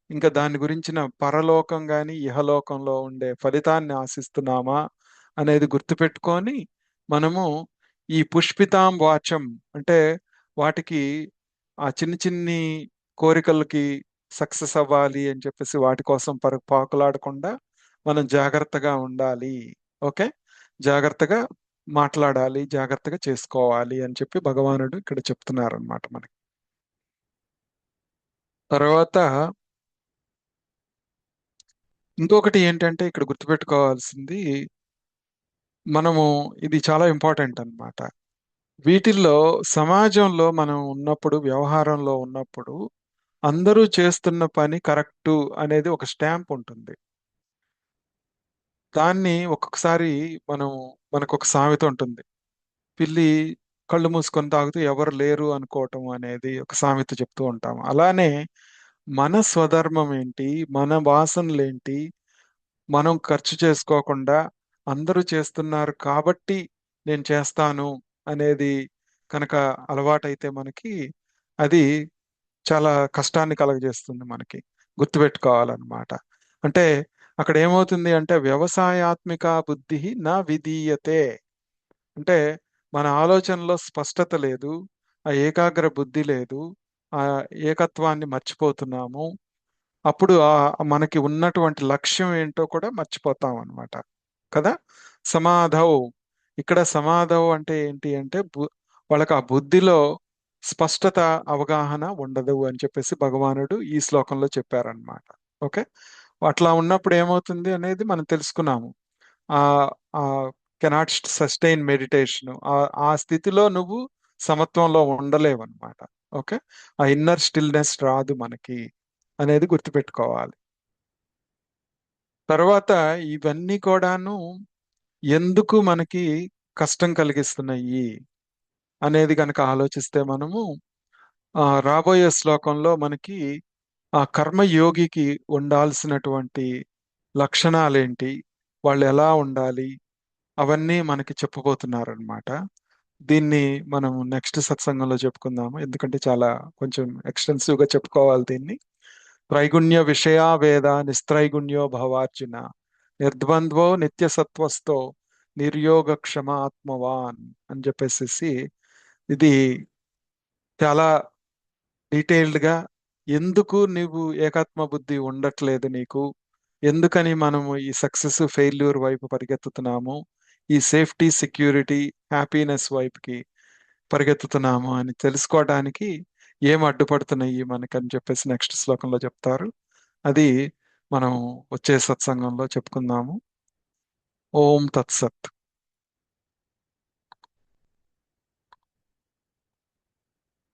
ఇంకా దాని గురించిన పరలోకం కానీ ఇహలోకంలో ఉండే ఫలితాన్ని ఆశిస్తున్నామా అనేది గుర్తుపెట్టుకొని మనము ఈ పుష్పితాం వాచం అంటే వాటికి ఆ చిన్ని చిన్ని కోరికలకి సక్సెస్ అవ్వాలి అని చెప్పేసి వాటి కోసం పాకులాడకుండా మనం జాగ్రత్తగా ఉండాలి. ఓకే. జాగ్రత్తగా మాట్లాడాలి, జాగ్రత్తగా చేసుకోవాలి అని చెప్పి భగవానుడు ఇక్కడ చెప్తున్నారనమాట మనకి. తర్వాత ఇంకొకటి ఏంటంటే ఇక్కడ గుర్తుపెట్టుకోవాల్సింది, మనము ఇది చాలా ఇంపార్టెంట్ అన్నమాట. వీటిల్లో సమాజంలో మనం ఉన్నప్పుడు, వ్యవహారంలో ఉన్నప్పుడు అందరూ చేస్తున్న పని కరెక్టు అనేది ఒక స్టాంప్ ఉంటుంది. దాన్ని ఒక్కొక్కసారి మనం, మనకు ఒక సామెత ఉంటుంది, పిల్లి కళ్ళు మూసుకొని తాగుతూ ఎవరు లేరు అనుకోవటం అనేది ఒక సామెత చెప్తూ ఉంటాం. అలానే మన స్వధర్మం ఏంటి, మన వాసనలేంటి, మనం ఖర్చు చేసుకోకుండా అందరూ చేస్తున్నారు కాబట్టి నేను చేస్తాను అనేది కనుక అలవాటైతే మనకి అది చాలా కష్టాన్ని కలగజేస్తుంది మనకి. గుర్తుపెట్టుకోవాలన్నమాట. అంటే అక్కడ ఏమవుతుంది అంటే వ్యవసాయాత్మిక బుద్ధి నా విధీయతే. అంటే మన ఆలోచనలో స్పష్టత లేదు, ఆ ఏకాగ్ర బుద్ధి లేదు, ఆ ఏకత్వాన్ని మర్చిపోతున్నాము. అప్పుడు మనకి ఉన్నటువంటి లక్ష్యం ఏంటో కూడా మర్చిపోతాం అన్నమాట కదా. సమాధౌ, ఇక్కడ సమాధౌ అంటే ఏంటి అంటే వాళ్ళకి ఆ బుద్ధిలో స్పష్టత, అవగాహన ఉండదు అని చెప్పేసి భగవానుడు ఈ శ్లోకంలో చెప్పారనమాట. ఓకే. అట్లా ఉన్నప్పుడు ఏమవుతుంది అనేది మనం తెలుసుకున్నాము. ఆ ఆ కెనాట్ సస్టైన్ మెడిటేషన్, ఆ స్థితిలో నువ్వు సమత్వంలో ఉండలేవు అనమాట. ఓకే. ఆ ఇన్నర్ స్టిల్నెస్ రాదు మనకి అనేది గుర్తుపెట్టుకోవాలి. తర్వాత ఇవన్నీ కూడాను ఎందుకు మనకి కష్టం కలిగిస్తున్నాయి అనేది కనుక ఆలోచిస్తే మనము రాబోయే శ్లోకంలో మనకి ఆ కర్మయోగికి ఉండాల్సినటువంటి లక్షణాలేంటి, వాళ్ళు ఎలా ఉండాలి, అవన్నీ మనకి చెప్పబోతున్నారనమాట. దీన్ని మనం నెక్స్ట్ సత్సంగంలో చెప్పుకుందాము, ఎందుకంటే చాలా కొంచెం ఎక్స్టెన్సివ్ గా చెప్పుకోవాలి దీన్ని. త్రైగుణ్య విషయా వేద నిస్త్రైగుణ్యో భవార్జున, నిర్ద్వంద్వో నిత్యసత్వస్థో నిర్యోగక్షమ ఆత్మవాన్ అని చెప్పేసి ఇది చాలా డీటెయిల్డ్ గా ఎందుకు నువ్వు ఏకాత్మ బుద్ధి ఉండట్లేదు నీకు, ఎందుకని మనము ఈ సక్సెస్ ఫెయిల్యూర్ వైపు పరిగెత్తుతున్నాము, ఈ సేఫ్టీ సెక్యూరిటీ హ్యాపీనెస్ వైపుకి పరిగెత్తుతున్నాము అని తెలుసుకోవడానికి ఏం అడ్డుపడుతున్నాయి మనకని చెప్పేసి నెక్స్ట్ శ్లోకంలో చెప్తారు. అది మనం వచ్చే సత్సంగంలో చెప్పుకుందాము. ఓం తత్సత్.